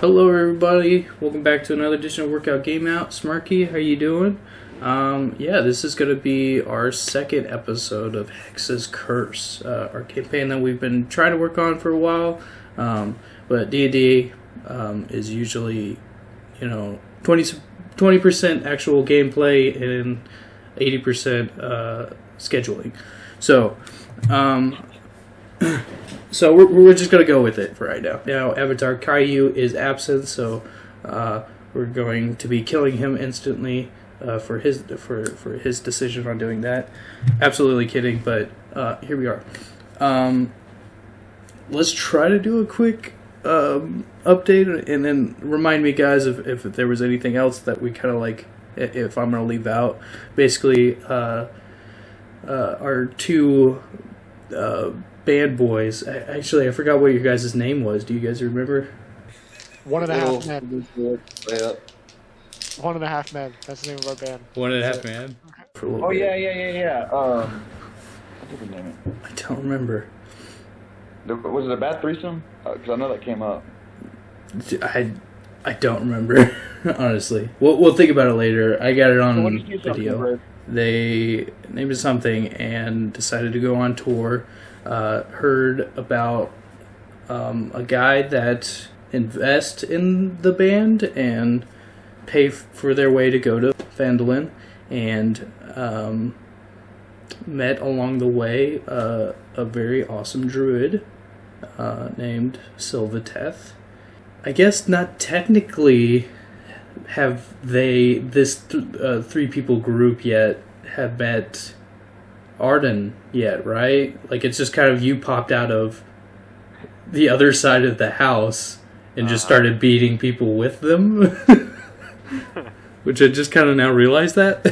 Hello everybody, welcome back to another edition of Workout Game Out. Smarky, how you doing? This is going to be our second episode of Hex's Curse, our campaign that we've been trying to work on for a while, but D&D is usually, 20% actual gameplay and 80% scheduling. So we're just going to go with it for right now. Now, Avatar Caillou is absent, so we're going to be killing him instantly for his decision on doing that. Absolutely kidding, but here we are. Let's try to do a quick update, and then remind me, guys, if there was anything else that we kind of like, if I'm going to leave out. Basically, our two band boys. Actually, I forgot what your guys' name was. Do you guys remember? 1.5 Men. Yeah. 1.5 Men. That's the name of our band. 1.5 Man. Oh yeah. What's the name? I don't remember. Was it a bad threesome? Because I know that came up. I don't remember, honestly. We'll think about it later. I got it on video. They named it something and decided to go on tour. Heard about a guy that invests in the band and pay for their way to go to Phandalin, and met along the way a very awesome druid named Sylvateth. I guess not technically have this three people group yet have met Arden yet, right? Like, it's just kind of you popped out of the other side of the house and just started beating people with them. Which I just kind of now realized that.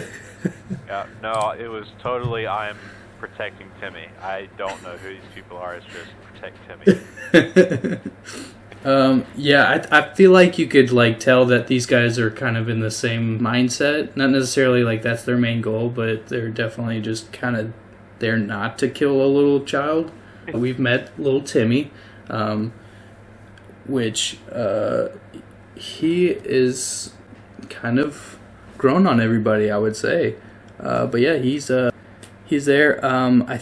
Yeah, no, it was totally I'm protecting Temmy. I don't know who these people are, it's just protect Temmy. I feel like you could tell that these guys are kind of in the same mindset. Not necessarily like that's their main goal, but they're definitely just kind of there not to kill a little child. We've met little Temmy, which he is kind of grown on everybody, I would say. But yeah, he's there. I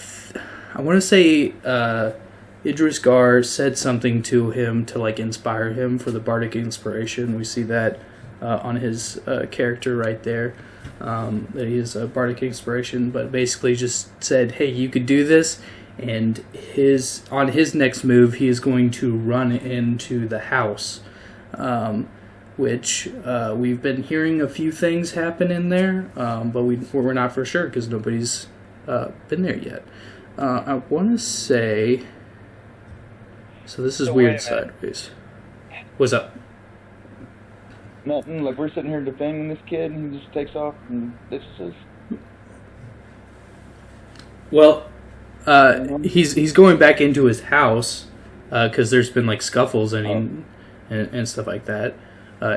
want to say Idris Gar said something to him to inspire him for the bardic inspiration. We see that on his character right there, that he is a bardic inspiration, but basically just said, hey, you could do this, and on his next move he is going to run into the house, which we've been hearing a few things happen in there, but we're not for sure because nobody's been there yet. I want to say... So this is weird sideways. What's up? Nothing. We're sitting here defending this kid, and he just takes off and ditches us. Well, he's going back into his house because there's been scuffles and stuff like that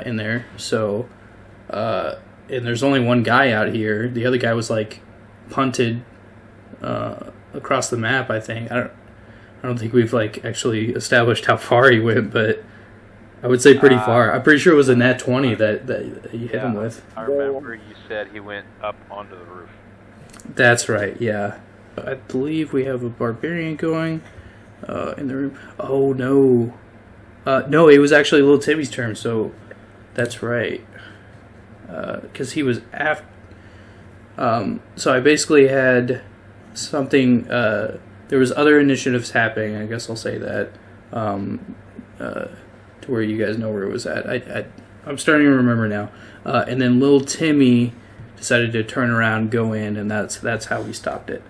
in there. So, and there's only one guy out here. The other guy was punted across the map, I think. I don't think we've actually established how far he went, but I would say pretty far. I'm pretty sure it was a nat 20 that you hit him with. I remember you said he went up onto the roof. That's right, yeah. I believe we have a barbarian going in the room. Oh, no. No, it was actually little Timmy's turn, so that's right. Because he was after... so I basically had something... there was other initiatives happening, I guess I'll say that, to where you guys know where it was at. I'm starting to remember now. And then little Temmy decided to turn around, go in, and that's how we stopped it.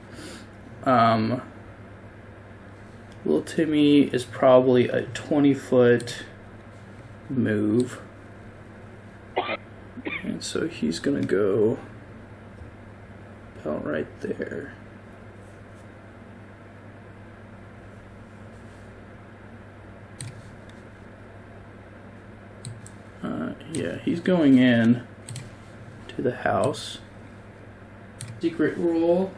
Little Temmy is probably a 20-foot move. And so he's going to go about right there. He's going in to the house. Secret roll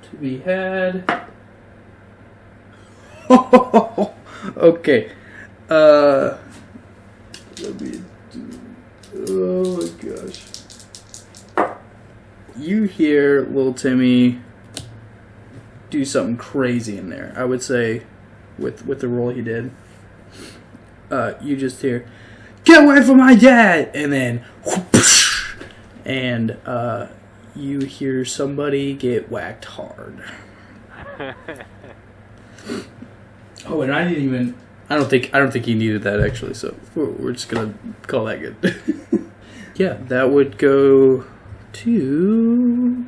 to be had. Okay. Let me do... Oh my gosh. You hear little Timmy do something crazy in there. I would say, with the roll he did. You just hear, "Get away from my dad!" And then, whoosh, and you hear somebody get whacked hard. Oh, and I didn't even. I don't think he needed that actually. So we're just gonna call that good. Yeah, that would go to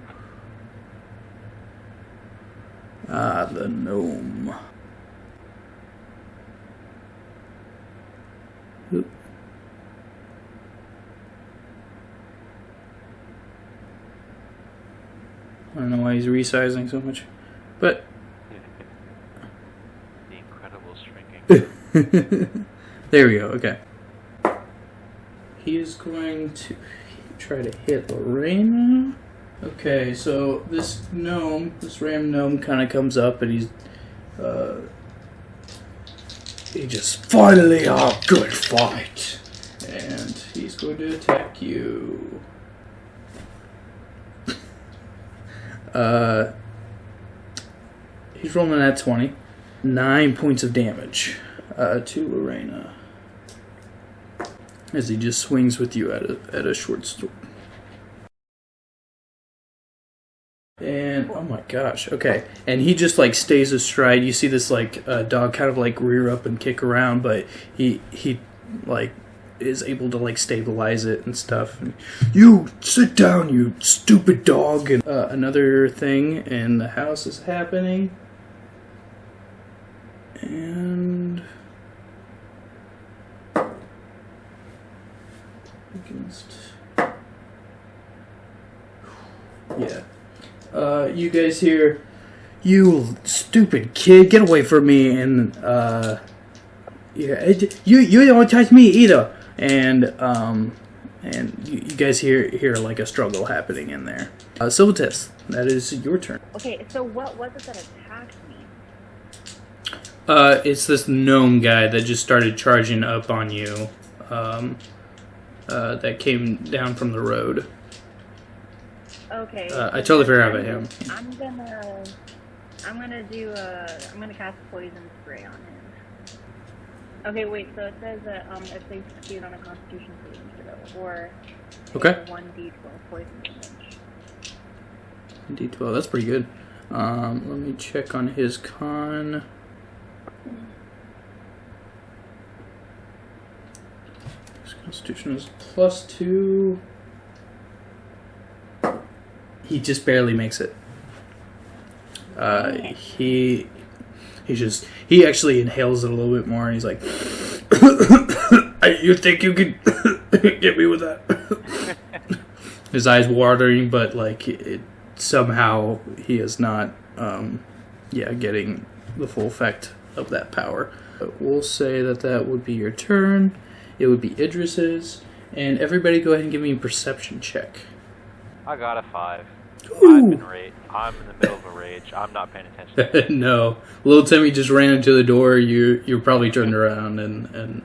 the gnome. Oop. I don't know why he's resizing so much, but The incredible shrinking. there we go. Okay, he is going to try to hit Lorena. Okay, so this ram gnome, kind of comes up and he just finally a good fight, and he's going to attack you. He's rolling at 20. 9 points of damage to Lorena as he just swings with you at a short sword. And oh my gosh, okay. And he just like stays astride. You see this like dog kind of like rear up and kick around, but he like is able to like stabilize it and stuff. And, "You sit down, you stupid dog!" And another thing in the house is happening. And against, yeah. You guys hear, "You stupid kid, get away from me!" And yeah, you don't touch me either. And you guys hear like a struggle happening in there. Silvertest, that is your turn. Okay, so what was it that attacked me? It's this gnome guy that just started charging up on you. That came down from the road. Okay. I totally forgot about him. I'm gonna cast poison spray on him. Okay, wait. So it says that if they succeed on a Constitution saving throw, or Okay. 1d12 poison damage. D12, that's pretty good. Let me check on his con. His Constitution is +2. He just barely makes it. He actually inhales it a little bit more, and he's like, "You think you can get me with that?" His eyes watering, but like somehow he is not, getting the full effect of that power. But we'll say that would be your turn. It would be Idris's, and everybody go ahead and give me a perception check. I got a 5. Ooh. I'm in the middle of a rage. I'm not paying attention. No, little Temmy just ran into the door. You're probably turned around and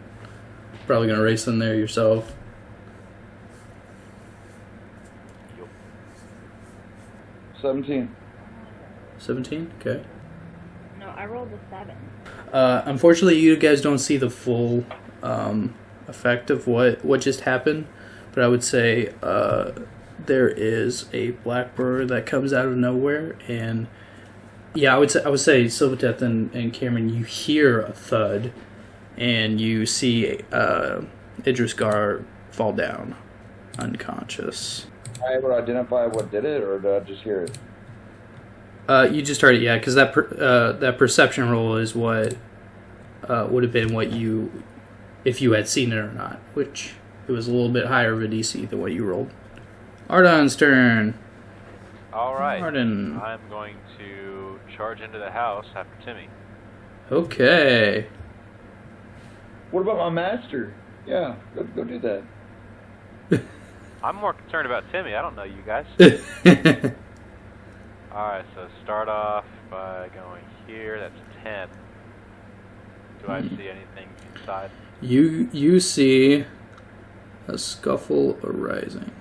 probably gonna race in there yourself. 17. 17? Okay. No, I rolled a 7. Unfortunately, you guys don't see the full effect of what just happened, but I would say there is a blackbird that comes out of nowhere, and yeah, I would say Silverteth and Cameron, you hear a thud, and you see Idris Gar fall down, unconscious. I able to identify what did it, or did I just hear it? You just heard it, yeah, because that perception roll is what would have been what you, if you had seen it or not, which it was a little bit higher of a DC than what you rolled. Ardon's turn. All right. Arden. I'm going to charge into the house after Timmy. Okay. What about my master? Yeah, go do that. I'm more concerned about Timmy. I don't know you guys. Alright, so start off by going here. That's 10. Do I see anything inside? You see a scuffle arising.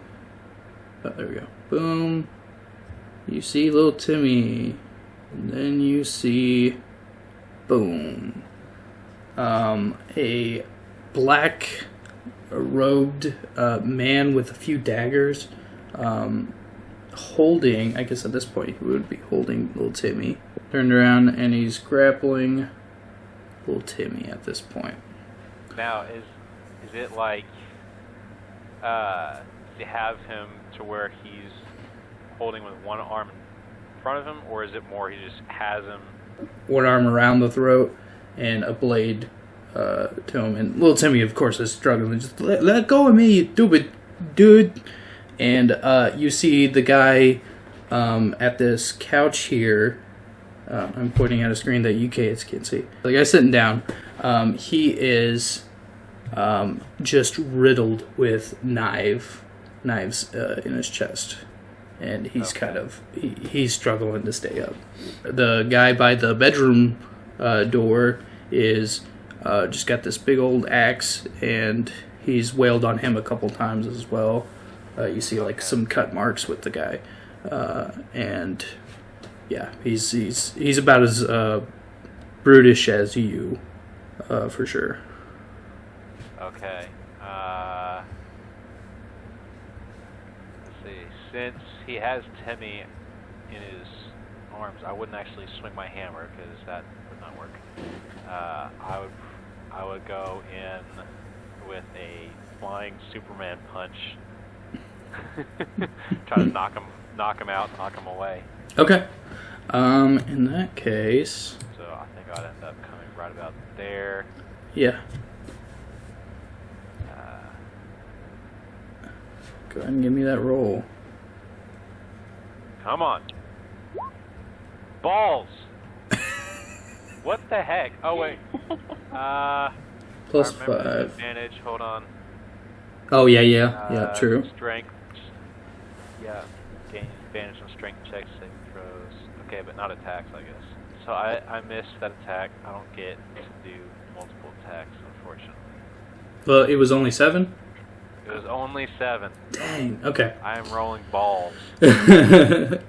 Oh, there we go. Boom. You see little Timmy. And then you see, boom, a black robed man with a few daggers, holding, I guess at this point he would be holding little Timmy. Turned around and he's grappling little Timmy at this point. Now, is it like, to have him to where he's holding with one arm in front of him, or is it more he just has him one arm around the throat and a blade to him? And little Timmy, of course, is struggling. Just let go of me, you stupid dude. And you see the guy at this couch here. I'm pointing at a screen that you kids can't see. The guy sitting down, he is just riddled with knives in his chest. And he's he's struggling to stay up. The guy by the bedroom door is just got this big old axe, and he's wailed on him a couple times as well. You see like some cut marks with the guy, and yeah, he's about as brutish as you, for sure. Okay. Let's see. Since he has Temmy in his arms, I wouldn't actually swing my hammer because that would not work. I would go in with a flying Superman punch. Try to knock him out, knock him away. Okay. In that case, So I think I'd end up coming right about there. yeah. Go ahead and give me that roll. Come on. Balls. What the heck? Oh wait. Plus I remember the 5. advantage. Hold on. Oh yeah, true. Strength. Yeah. Gain advantage on strength checks, saving throws. Okay, but not attacks, I guess. So I missed that attack. I don't get to do multiple attacks, unfortunately. Well, it was only 7? It was only 7. Dang, okay. I am rolling balls. Dang,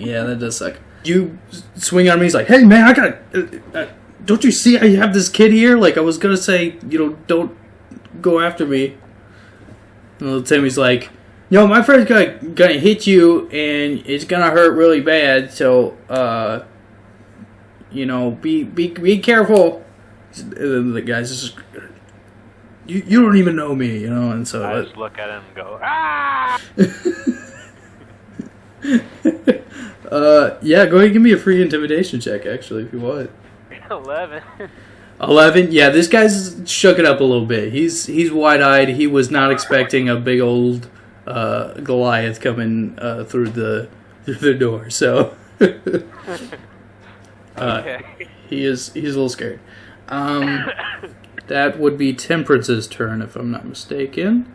yeah, that does suck. You swing on me, he's like, hey man, I gotta... don't you see I have this kid here? Like, I was gonna say, don't go after me. And little Timmy's like, my friend's gonna hit you, and it's gonna hurt really bad, so, be careful. And then the guy's just... You don't even know me, and so... I just look at him and go, ah! Yeah, go ahead and give me a free intimidation check, actually, if you want. 11. 11? Yeah, this guy's shook it up a little bit. He's wide-eyed. He was not expecting a big old Goliath coming through the door, so... Okay. He's a little scared. That would be Temperance's turn, if I'm not mistaken.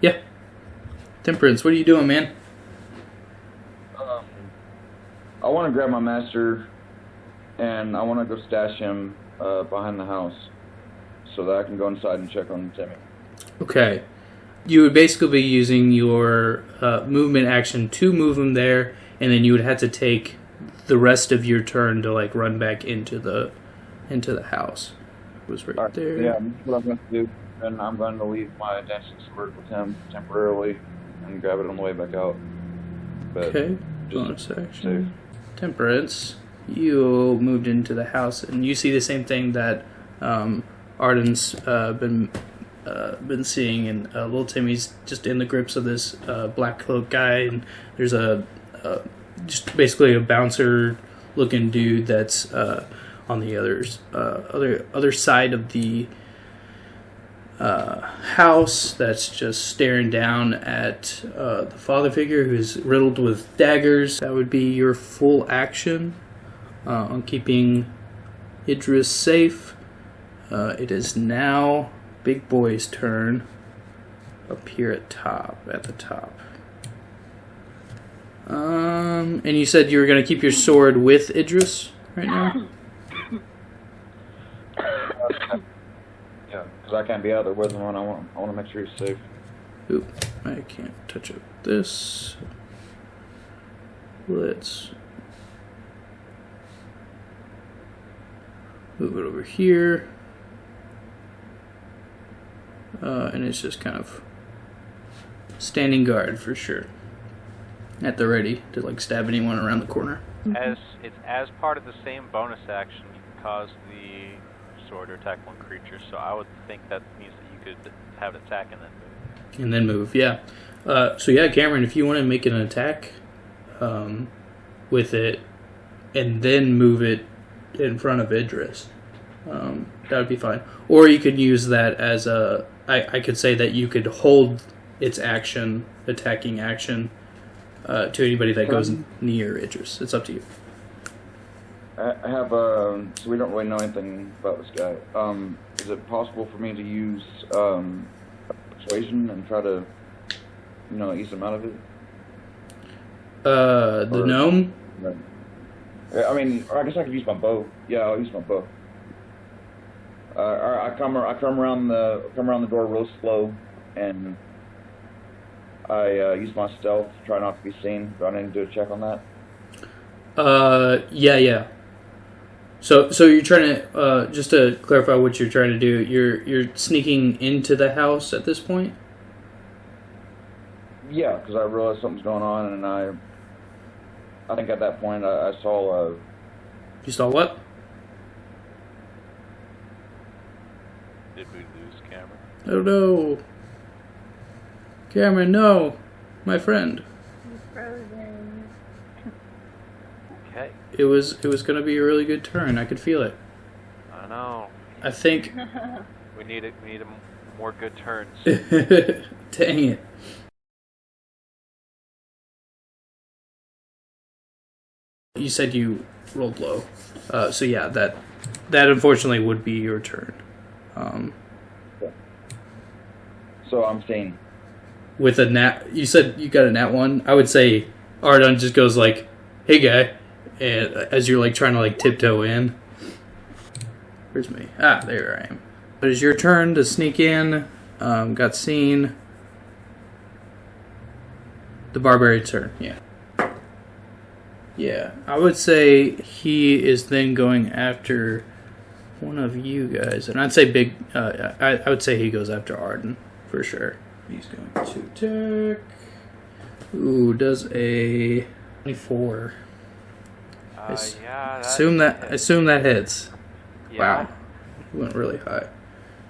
Yeah. Temperance, what are you doing, man? I want to grab my master, and I want to go stash him behind the house so that I can go inside and check on Temmy. Okay. You would basically be using your movement action to move him there, and then you would have to take the rest of your turn to run back into the house. It was right there. Yeah, that's what I'm going to do. And I'm going to leave my dancing sword with him temporarily and grab it on the way back out. But Okay. Bonus action. Temperance. You moved into the house, and you see the same thing that Arden's been seeing, and little Timmy's just in the grips of this black cloak guy, and there's just basically a bouncer looking dude that's on the other side of the house that's just staring down at the father figure who's riddled with daggers. That would be your full action on keeping Idris safe. It is now Big Boy's turn up here at the top. And you said you were going to keep your sword with Idris right now? Yeah, because I can't be out there with him, and I want to make sure he's safe. Oop, I can't touch up this. Let's move it over here. And it's just kind of standing guard for sure. At the ready to like stab anyone around the corner. As it's as part of the same bonus action, you can cause the sword to attack one creature. So I would think that means that you could have it attack and then move. And then move, yeah. So yeah, Cameron, if you want to make an attack with it and then move it in front of Idris, that would be fine. Or you could use that as a... I could say that you could hold its action, attacking action, to anybody that goes near Idris. It's up to you. I have so we don't really know anything about this guy. Is it possible for me to use persuasion and try to, ease him out of it? The gnome? I mean, I guess I could use my bow. Yeah, I'll use my bow. I come around the door real slow, and I use my stealth to try not to be seen. Do I need to do a check on that? Yeah. So you're trying to just to clarify what you're trying to do. You're sneaking into the house at this point. Yeah, because I realized something's going on, and I think at that point I saw. You saw what? Did we lose Cameron? Oh no, Cameron, no, my friend. He's frozen. Okay. It was going to be a really good turn. I could feel it. I know. I think. We need more good turns. Dang it. You said you rolled low, so yeah, that unfortunately would be your turn. So I'm seeing. With a nat, you said you got a nat 1. I would say Ardon just goes like, "Hey guy," and as you're like trying to like tiptoe in. Where's me? Ah, there I am. It is your turn to sneak in. Got seen. The barbarian's turn. Yeah, I would say he is then going after one of you guys, and I'd say I would say he goes after Arden for sure. He's going to attack. Ooh, does a 24. Yeah. Assume that hits. Yeah. Wow, he went really high.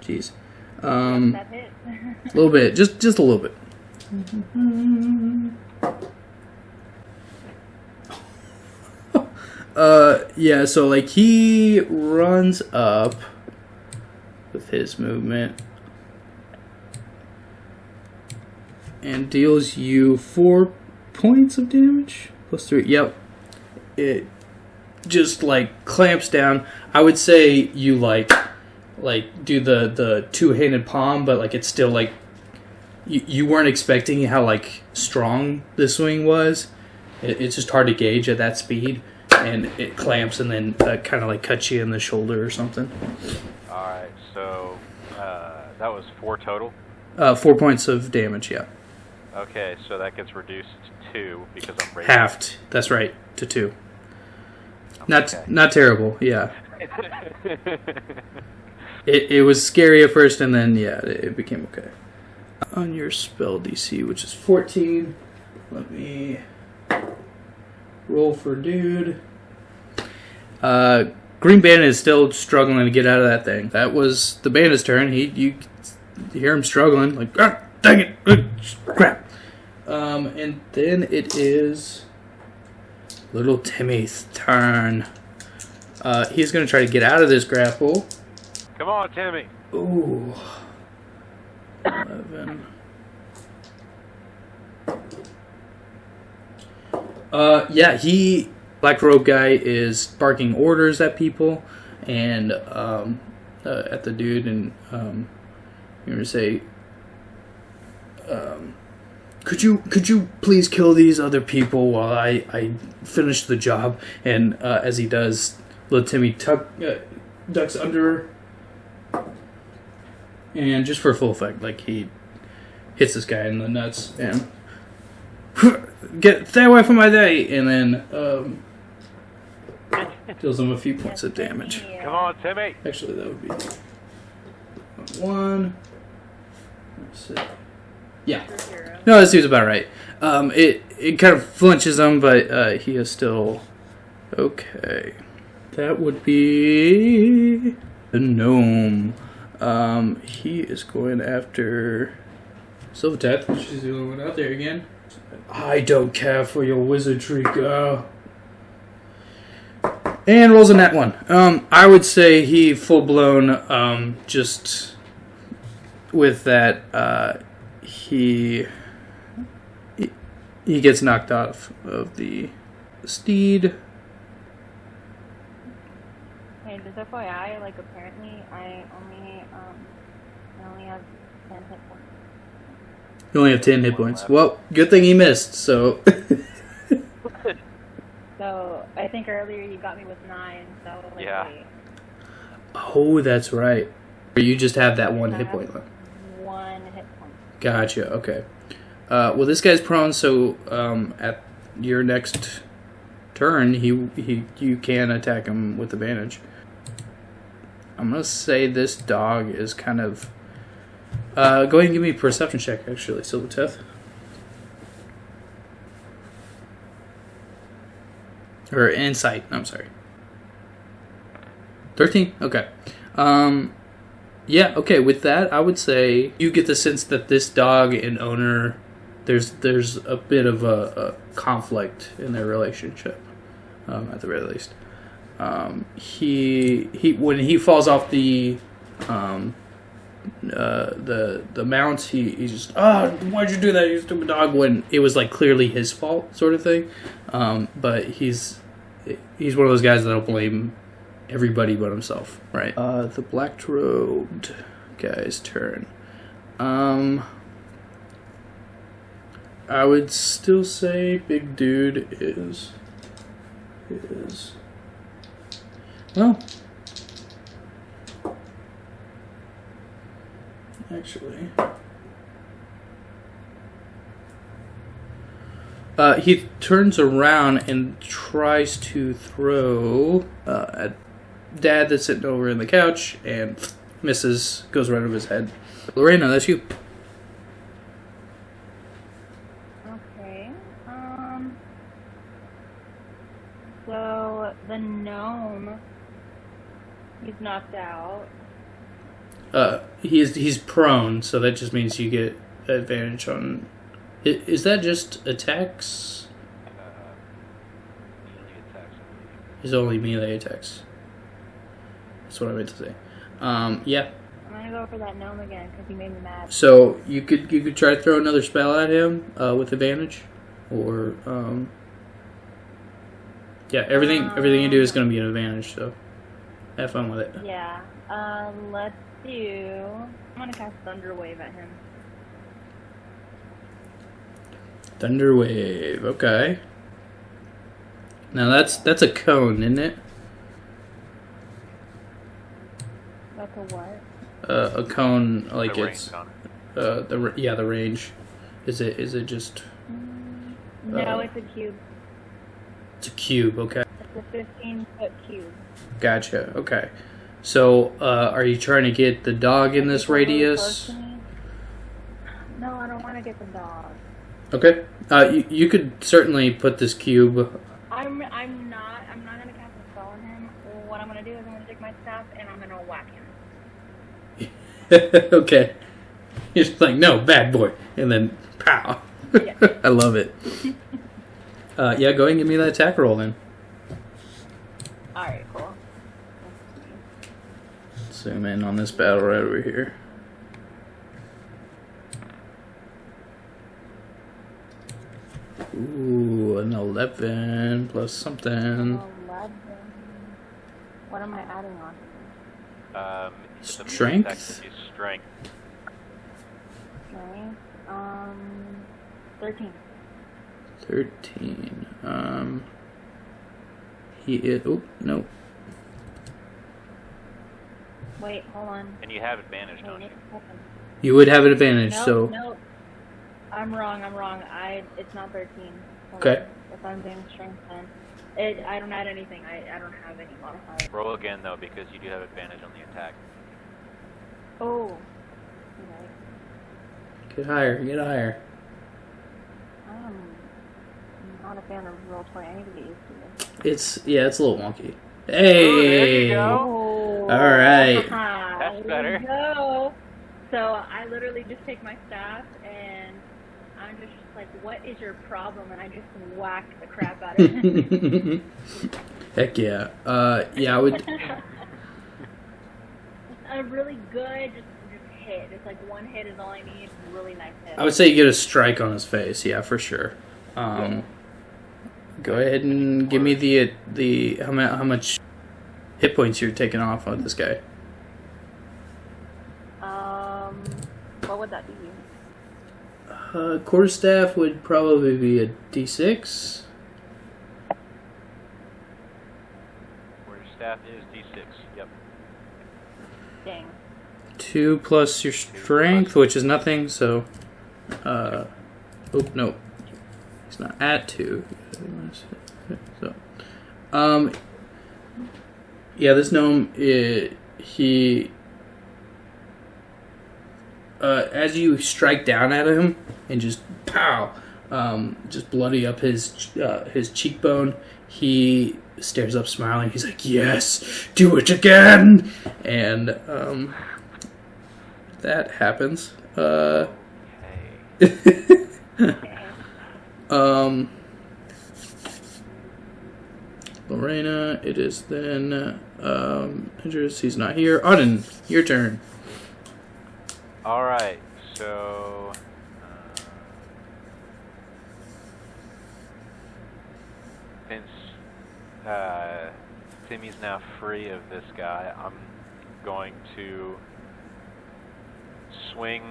Jeez. That hit. A little bit, just a little bit. Yeah, so like he runs up with his movement and deals you 4 points of damage plus 3. Yep. It just like clamps down. I would say you like do the two-handed palm, but like it's still like you weren't expecting how like strong the swing was. It's just hard to gauge at that speed. And it clamps and then kind of like cuts you in the shoulder or something. Alright, so that was 4 total? 4 points of damage, yeah. Okay, so that gets reduced to 2 because I'm raising. Halved, that's right, to 2. Okay. Not terrible, yeah. It was scary at first and then, yeah, it became okay. On your spell DC, which is 14, let me roll for dude. Green Bandit is still struggling to get out of that thing. That was the bandit's turn. You hear him struggling, like, ah, dang it, crap. And then it is little Timmy's turn. He's going to try to get out of this grapple. Come on, Temmy. Ooh. 11. Yeah, Black Robe guy is barking orders at people and at the dude, and you're gonna say, could you please kill these other people while I finish the job? And as he does, little Timmy ducks under and just for full effect, like he hits this guy in the nuts and stay away from my day, and then deals him a few points of damage. Come on, Timmy. Actually, that would be 1. Let's see. Yeah. No, that seems about right. It kind of flinches him, but he is still okay. That would be the gnome. He is going after Silverteth. She's the only one out there again. I don't care for your wizardry, girl. And rolls a nat 1. I would say he full blown just with that he gets knocked off of the steed. Hey, just FYI, like apparently I only have 10 hit points. You only have 10 hit points. Well, good thing he missed, so. So I think earlier you got me with 9, so like Yeah. wait. Oh, that's right. You just have that 1 hit point left. 1 hit point. Gotcha, okay. Well, this guy's prone, so at your next turn, you can attack him with advantage. I'm going to say this dog is kind of... go ahead and give me a perception check, actually, Silverteth. Or insight, I'm sorry. 13? Okay. Yeah, okay, with that, I would say you get the sense that this dog and owner, there's a bit of a conflict in their relationship, at the very least. He when he falls off the mount, he's just, why'd you do that, you stupid dog, when it was like clearly his fault, sort of thing. But he's one of those guys that'll blame everybody but himself, right? The black-robed guy's turn. I would still say big dude is well, actually, he turns around and tries to throw at Dad that's sitting over in the couch and misses, goes right over his head. Lorena, that's you. Okay. So the gnome, he's knocked out. He's prone, so that just means you get advantage on. Is that just attacks? Melee attacks, I believe. It's only melee attacks. That's what I meant to say. Yeah. I'm gonna go for that gnome again because he made me mad. So you could try to throw another spell at him with advantage, or yeah, everything you do is going to be an advantage. So have fun with it. Yeah. Let's do. I'm gonna cast Thunder Wave at him. Thunder Wave. Okay. Now that's a cone, isn't it? That's a what? A cone, like The it's range the range. Is it just? No, it's a cube. It's a cube. Okay. It's a 15-foot cube. Gotcha. Okay. So are you trying to get the dog in this radius? No, I don't want to get the dog. Okay. You could certainly put this cube. I'm not gonna cast a spell on him. What I'm gonna do is I'm gonna take my staff and I'm gonna whack him. Okay. You're just like, no, bad boy, and then pow. Yeah. I love it. Yeah, go ahead and give me that attack roll then. Alright, cool. Zoom in on this battle right over here. Ooh, an 11 plus something. 11. What am I adding on? It's a melee Strength? attack that is strength. Okay. 13. 13. He is. Oh, no. Wait, hold on. And you have advantage, don't you? Wait, hold on. You would have an advantage, No, so... no. I'm wrong. It's not 13. Hold Okay. on. If I'm doing strength then. I don't add anything. I don't have any modifier. Roll again, though, because you do have advantage on the attack. Oh. Okay. Get higher, get higher. I'm not a fan of roll 20. I need to get used to this. It's a little wonky. Oh, there you Hey! go. Oh. All right. That's better. There we go. So I literally just take my staff and I'm just like, what is your problem? And I just whack the crap out of him. Heck yeah. Yeah, I would... A really good just hit. It's like one hit is all I need. Really nice hit. I would say you get a strike on his face, yeah, for sure. Go ahead and give me the how much hit points you're taking off on this guy. What would that be? Quarterstaff would probably be a D6. Quarterstaff is D6. Yep. Dang. 2 plus your strength, which is nothing, so... oh, no. He's not at 2. So, yeah, this gnome, he... as you strike down at him and just pow, just bloody up his cheekbone, he stares up smiling. He's like, "Yes, do it again!" And that happens. Lorena, it is then Idris, he's not here. Auden, your turn. Alright, so... since Timmy's now free of this guy, I'm going to swing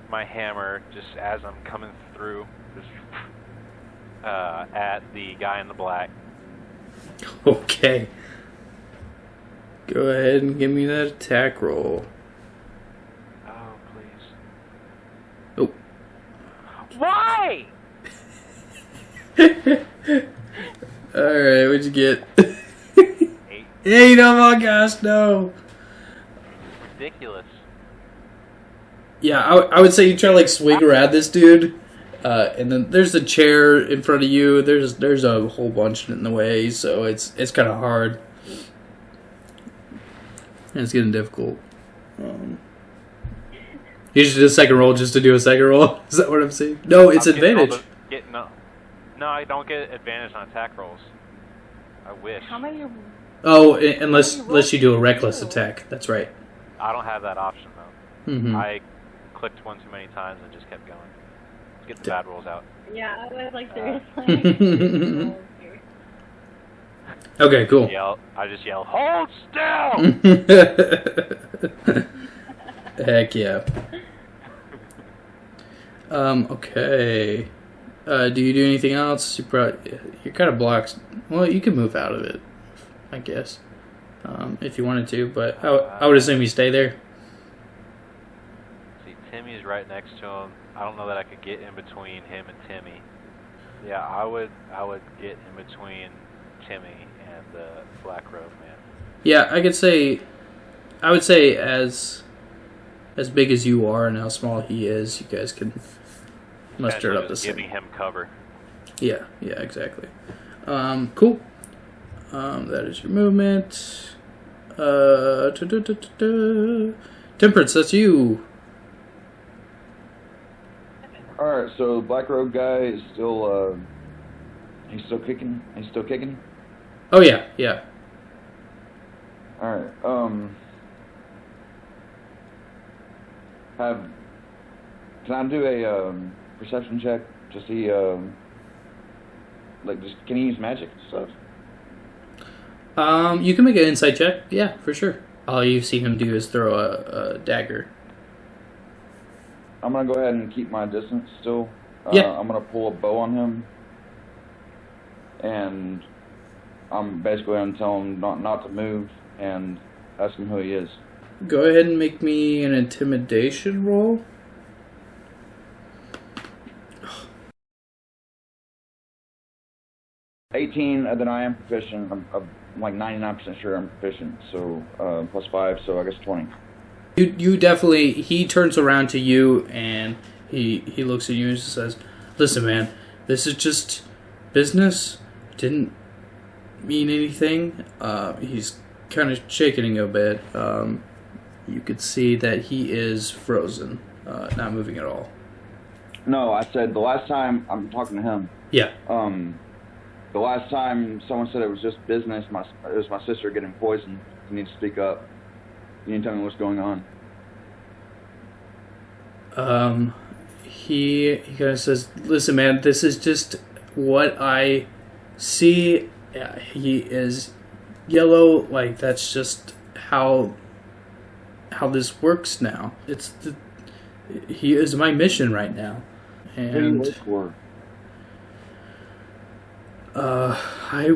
my hammer just as I'm coming through, just at the guy in the black. Okay. Go ahead and give me that attack roll. Oh, please. Oh. Why? Alright, what'd you get? 8. 8, oh my gosh, no. Ridiculous. Yeah, I would say you try to like swing around this dude, and then there's a chair in front of you. There's a whole bunch in the way, so it's kind of hard. And it's getting difficult. You should do a second roll just to do a second roll. Is that what I'm saying? No, it's advantage. No, I don't get advantage on attack rolls. I wish. How many? Oh, unless you do a reckless attack. That's right. I don't have that option though. Mm-hmm. I clicked one too many times and just kept going. Let's get the bad rolls out. Yeah, I was like, seriously. Okay, cool. I just yell, hold still! Heck yeah. Okay. Do you do anything else? You're kind of blocked. Well, you can move out of it, I guess, if you wanted to. But I would assume you stay there. See, Timmy's right next to him. I don't know that I could get in between him and Timmy. Yeah, I would get in between Timmy and the Black Robe man. Yeah, I would say as big as you are and how small he is, you guys can muster it up the same. Giving him cover. Yeah, exactly. Cool. That is your movement. Temperance, that's you. Alright, so Black Robe guy is still, he's still kicking? He's still kicking? Oh, yeah. Alright, can I do a, perception check to see, can he use magic and stuff? You can make an insight check. Yeah, for sure. All you see him do is throw a dagger. I'm gonna go ahead and keep my distance still. Yeah. I'm gonna pull a bow on him, and I'm basically gonna tell him not to move and ask him who he is. go ahead and make me an intimidation roll. $18, and then I am proficient. I'm like 99% sure I'm proficient. So +5, so I guess 20. You definitely. He turns around to you and he looks at you and says, "Listen, man, this is just business. Didn't mean anything." He's kind of shaking a bit. You could see that he is frozen, not moving at all. No, I said the last time I'm talking to him. Yeah. The last time someone said it was just business. It was my sister getting poisoned. You need to speak up. You need to tell me what's going on. He kind of says, "Listen, man, this is just what I see. He is yellow. Like that's just how this works now. He is my mission right now." Who do you work for? I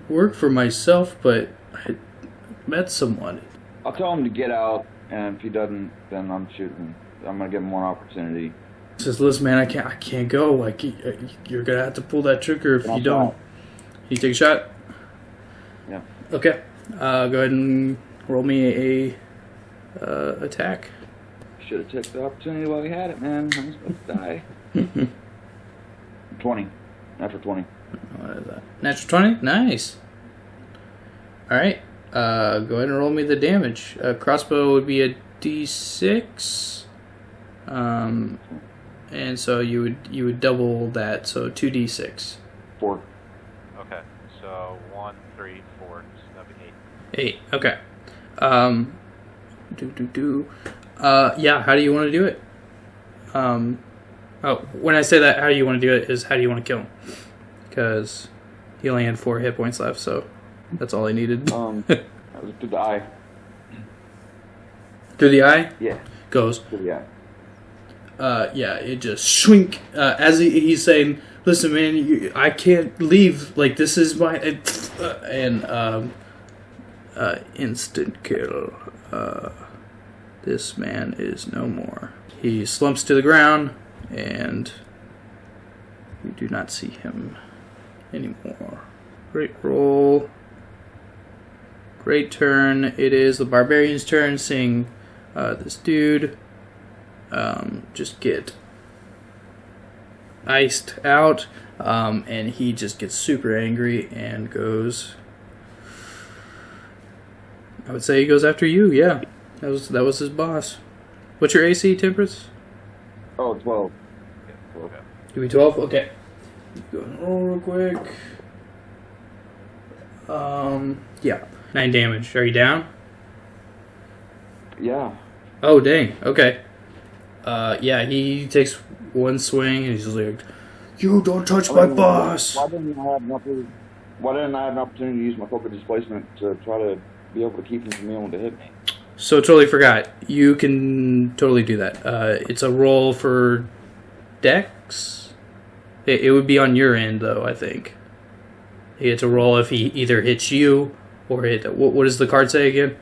work for myself, but I met someone. I'll tell him to get out, and if he doesn't, then I'm shooting. I'm gonna give him one opportunity. He says, "Listen, man, I can't go. Like, you're gonna have to pull that trigger if you don't." You take a shot. Yeah. Okay. Go ahead and roll me a attack. Should have took the opportunity while we had it, man. I was about to die. 20. Natural 20. What is that? Natural 20? Nice. Alright. Go ahead and roll me the damage. Crossbow would be a d6. And so you would double that, so 2d6. 4. Okay, so 1, 3, 4, so that'd be 8. Okay. Yeah, how do you want to do it? When I say that, how do you want to do it is how do you want to kill him? Because he only had 4 hit points left, so that's all I needed. That was through the eye. Through the eye? Yeah. Goes. Through the eye. Yeah, it just shrink. As he's saying, "Listen, man, I can't leave. Like, this is my..." Instant kill. This man is no more. He slumps to the ground, and you do not see him anymore. Great roll. Great turn. It is the barbarian's turn, seeing this dude just get iced out, and he just gets super angry and goes... I would say he goes after you, yeah. That was his boss. What's your AC, Temperance? Oh, 12. Okay. Give me 12? Okay. Go and roll real quick. Yeah. 9 damage. Are you down? Yeah. Oh, dang. Okay. Yeah, he takes one swing and he's just like, "You don't touch my boss!" Why didn't I have an opportunity to use my focus displacement to try to be able to keep him from being able to hit me? So totally forgot. You can totally do that. It's a roll for Dex. It would be on your end, though, I think. He gets a roll if he either hits you or hit... What does the card say again?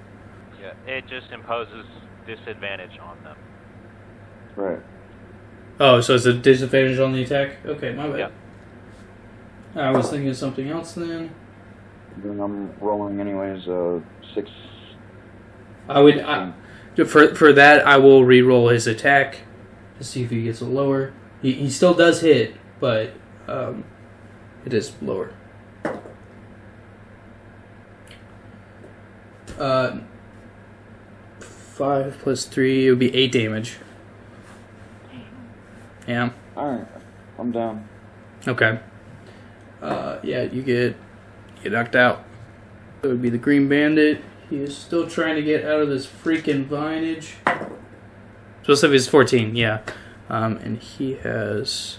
Yeah, it just imposes disadvantage on them. Right. Oh, so it's a disadvantage on the attack? Okay, my bad. Yep. I was thinking of something else then. Then I'm rolling anyways, 6. For that, I will re-roll his attack to see if he gets a lower. He still does hit, but it is lower. 5 plus 3, it would be 8 damage. Yeah. Alright, I'm down. Okay. Yeah, you get knocked out. It would be the Green Bandit. He is still trying to get out of this freaking vinage. Supposed to be 14, yeah. And he has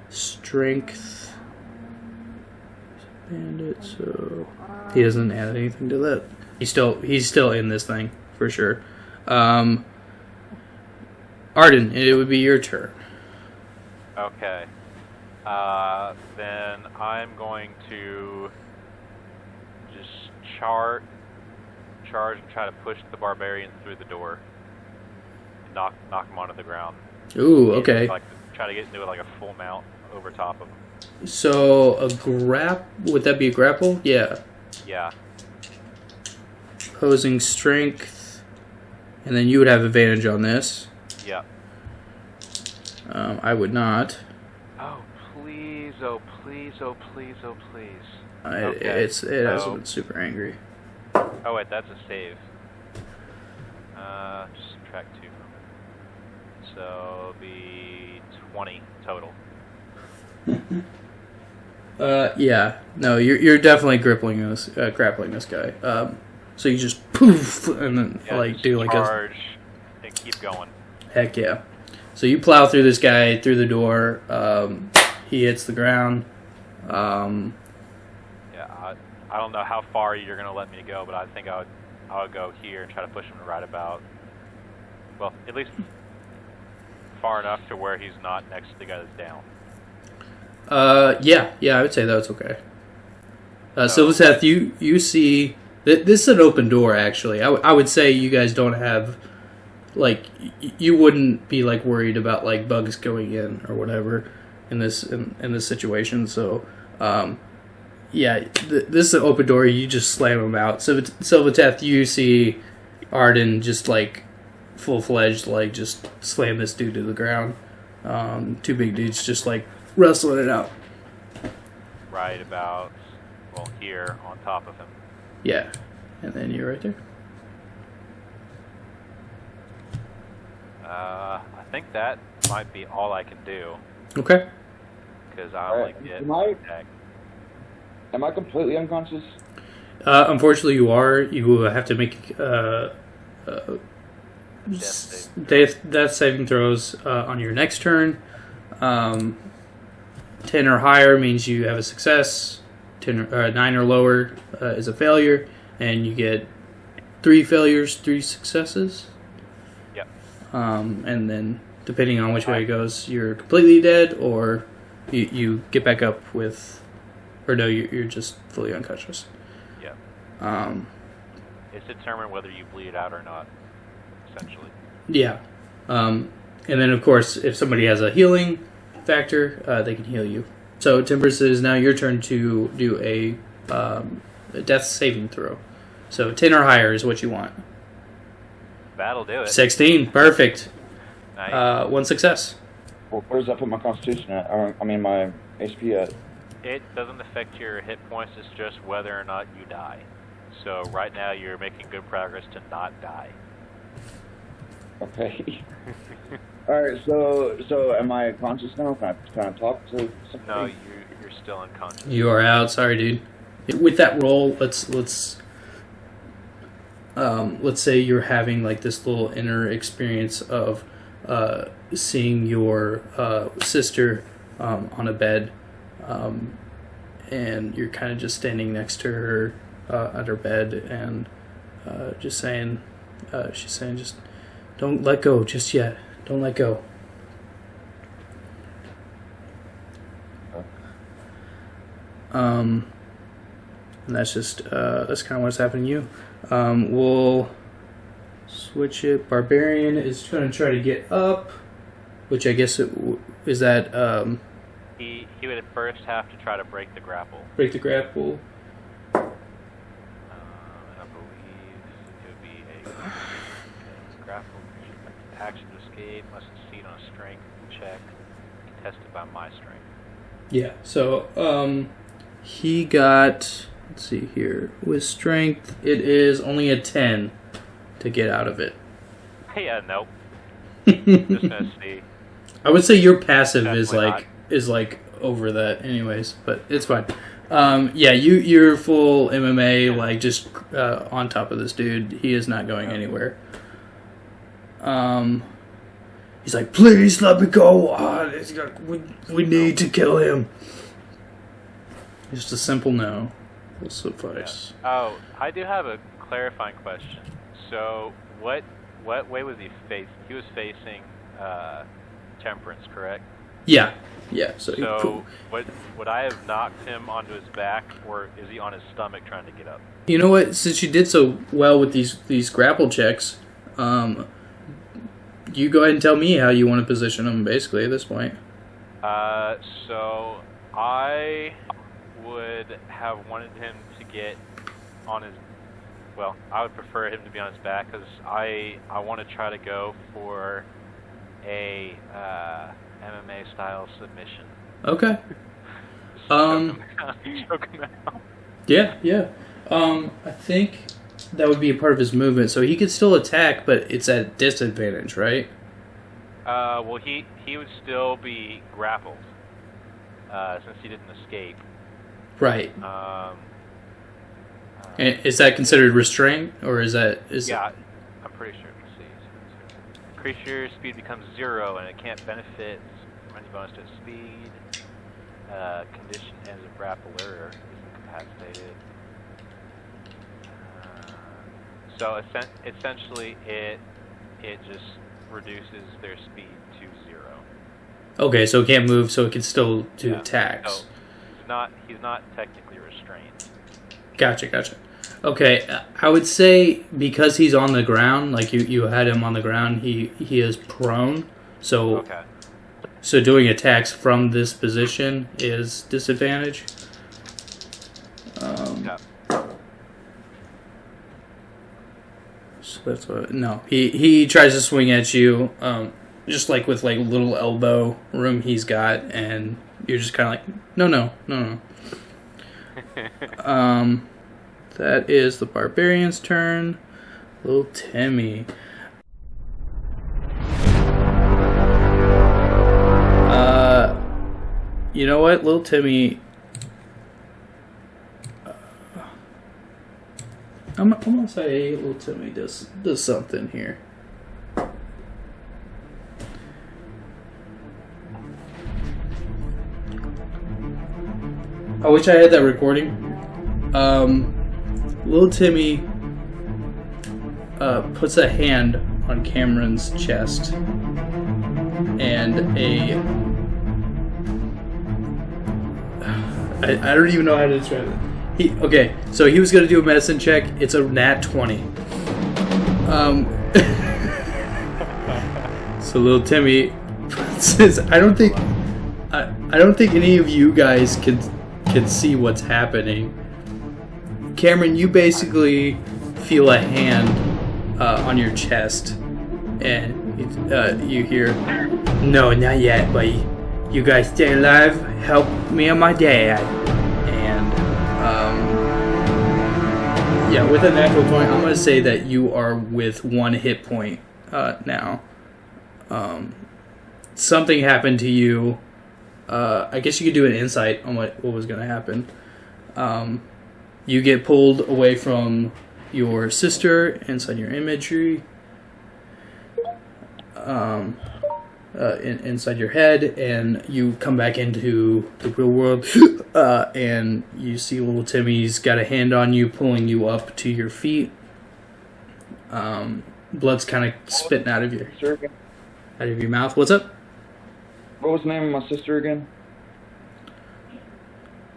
strength. Bandit, so he doesn't add anything to that. He's still in this thing for sure. Arden, it would be your turn. Okay. Then I'm going to just charge and try to push the barbarian through the door. And knock him onto the ground. Ooh, okay. Like, try to get into it like a full mount over top of him. So would that be a grapple? Yeah. Yeah. Opposing strength, and then you would have advantage on this. Yeah. I would not. Oh please! Oh please! Oh please! Oh please! It has been super angry. Oh wait, that's a save. Just subtract 2 from it. So it'll be 20 total. Yeah. No, you're definitely grappling this guy. So you just poof and then do like charge and keep going. Heck yeah. So you plow through this guy through the door. He hits the ground. Yeah, I don't know how far you're gonna let me go, but I think I would go here and try to push him right about. Well, at least far enough to where he's not next to the guy that's down. Yeah, I would say that's okay. So Seth, you see this is an open door. Actually, I would say you guys don't have you wouldn't be worried about bugs going in or whatever in this situation. So this is an open door. You just slam them out. So Silvateth, you see Arden just full-fledged just slam this dude to the ground. 2 big dudes just wrestling it out. Right about, here on top of him. Yeah. And then you're right there. I think that might be all I can do. Okay. Because I get attacked. Am I completely unconscious? Unfortunately, you are. You will have to make death saving throws on your next turn. 10 or higher means you have a success. 9 or lower is a failure, and you get 3 failures, 3 successes. Yep. And then, depending on which way it goes, you're completely dead, or you get back up with, or no, you're just fully unconscious. Yep. Um, it's determined whether you bleed out or not, essentially. Yeah. And then, of course, if somebody has a healing factor, they can heal you. So, Timbers, it is now your turn to do a death saving throw. So, 10 or higher is what you want. That'll do it. 16, perfect. Nice. 1 success. Well, where does that put my constitution at? I mean, my HP at? It doesn't affect your hit points, it's just whether or not you die. So, right now, you're making good progress to not die. Okay. Alright, so am I conscious now? Can I talk to somebody? No, you're still unconscious. You are out. Sorry, dude. With that roll, let's say you're having this little inner experience of seeing your sister on a bed, and you're kind of just standing next to her at her bed, and just saying, she's saying, just don't let go just yet. Don't let go. And that's just that's kind of what's happening to you. We'll switch it. Barbarian is going to try to get up, which I guess is that He would at first have to try to break the grapple. break the grapple. I believe it would be a grapple. Action to escape must succeed on a strength check contested by my strength. Yeah. So he got. Let's see here. With strength, it is only a 10 to get out of it. Yeah, nope. Just gonna see. I would say your passive Definitely is over that, anyways, but it's fine. Yeah, you're full MMA, just on top of this dude. He is not going anywhere. He's like, please let me go on. We need to kill him. Just a simple no will suffice. Yeah. Oh, I do have a clarifying question. So, what way was he facing? He was facing Temperance, correct? Yeah. So, So, would I have knocked him onto his back, or is he on his stomach trying to get up? you know what? Since you did so well with these grapple checks, you go ahead and tell me how you want to position him. Basically, at this point. So I would have wanted him to get on his. Well, I would prefer him to be on his back because I want to try to go for a MMA style submission. Okay. Choke him out. Yeah. I think that would be a part of his movement, so he could still attack, but it's at disadvantage, right? Well, he would still be grappled since he didn't escape. Right. And is that considered restraint, or is that? Yeah, I'm pretty sure. Let's see. Creature speed becomes 0, and it can't benefit from any bonus to its speed. Condition as a grappler is incapacitated. So essentially, it just reduces their speed to 0. Okay, so it can't move, so it can still do attacks. So he's not technically restrained. Gotcha. Okay, I would say because he's on the ground, like you had him on the ground, he is prone. So Okay. So doing attacks from this position is disadvantage. Yeah. So that's what. No, he tries to swing at you, just like with like little elbow room he's got, and you're just kind of like, no. That is the barbarian's turn. Little Temmy. You know what, little Temmy. I'm gonna say little Temmy does something here. I wish I had that recording. Little Temmy puts a hand on Cameron's chest, and I don't even know how to describe it. Okay, so he was gonna do a medicine check. It's a nat 20. So little Temmy says, I don't think any of you guys can see what's happening. Cameron, you basically feel a hand on your chest, and you hear, "No, not yet, but you guys stay alive. Help me and my dad." And yeah, with a natural 20, I'm gonna say that you are with 1 hit point now. Something happened to you. I guess you could do an insight on what was gonna happen. You get pulled away from your sister inside your imagery, inside your head, and you come back into the real world, and you see little Timmy's got a hand on you, pulling you up to your feet. Blood's kind of spitting out of your mouth. What's up? What was the name of my sister again?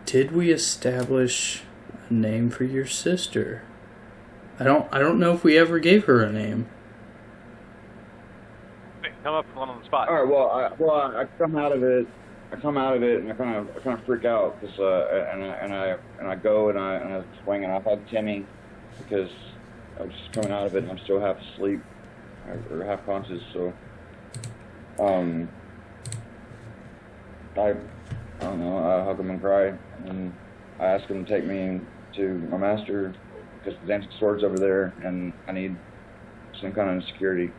Did we establish a name for your sister? I don't know if we ever gave her a name. Come up with one on the spot. All right. Well, I come out of it. and I kind of freak out because and I go and I swing and I hug Temmy because I was just coming out of it and I'm still half asleep or half conscious. So I don't know. I hug him and cry, and I ask him to take me to my master because the dancing sword's over there, and I need some kind of security.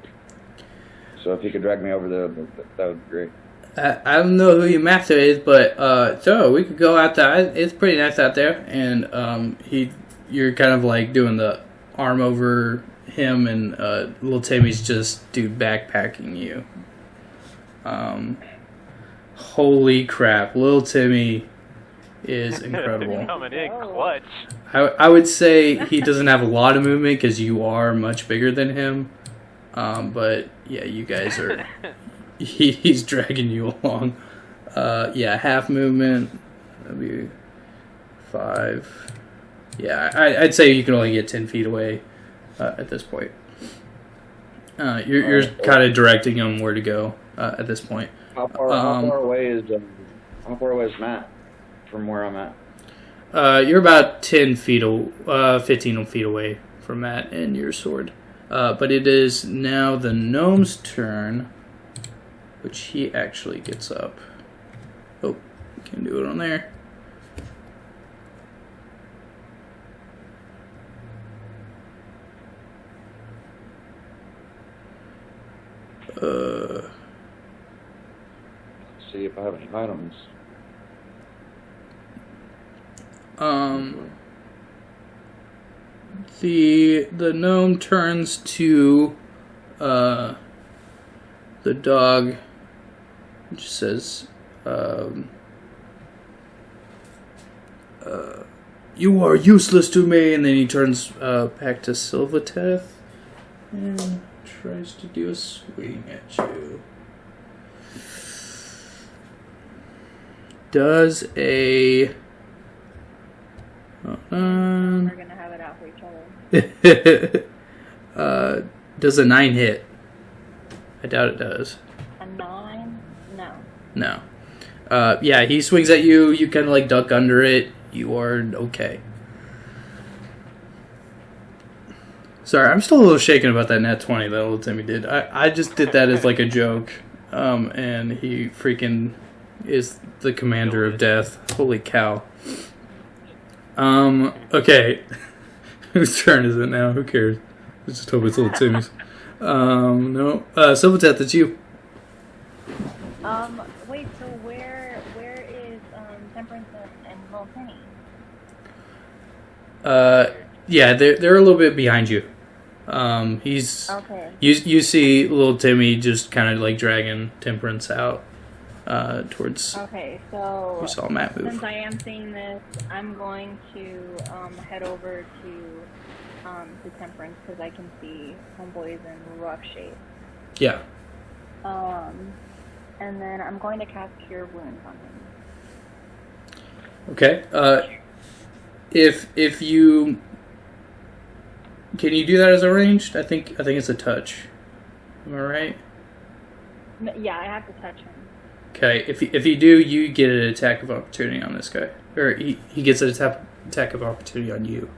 So if he could drag me over there, that would be great. I don't know who your master is, but so we could go out there. It's pretty nice out there, and you're kind of like doing the arm over him, and little Tammy's just backpacking you. Holy crap, little Temmy is incredible. Coming in clutch. I would say he doesn't have a lot of movement because you are much bigger than him. But yeah, you guys are. He's dragging you along. Yeah, half movement. That'd be 5. Yeah, I'd say you can only get 10 feet away at this point. You're kind of directing him where to go at this point. How far away is Matt from where I'm at? You're about 10 feet, 15 feet away from Matt and your sword. But it is now the gnome's turn, which he actually gets up. Oh, can't do it on there. See if I have any items. The gnome turns to the dog, which says, "You are useless to me," and then he turns back to Silvateth and tries to do a swing at you. Does a We're gonna have it out for each other. does a 9 hit? I doubt it does. A 9? No. No. Yeah, he swings at you. You kind of like duck under it. You are okay. Sorry, I'm still a little shaken about that nat 20 that old Timmy did. I just did that as like a joke. And he freaking is the commander of death. Holy cow. Okay. Whose turn is it now? Who cares? Let's just hope it's little Timmy's. No. Silverteth, it's you. Wait, so where is Temperance and Little Penny? Yeah, they're a little bit behind you. He's Okay. You see little Timmy just kind of like dragging Temperance out towards. Okay, so You saw Matt move. since I am seeing this, I'm going to head over to Temperance because I can see Homeboy's in rough shape. Yeah. And then I'm going to cast Cure Wounds on him. Okay. If you can you do that as a ranged? I think it's a touch. Am I right? Yeah, I have to touch him. Okay. If you do, you get an attack of opportunity on this guy, or he gets an attack of opportunity on you.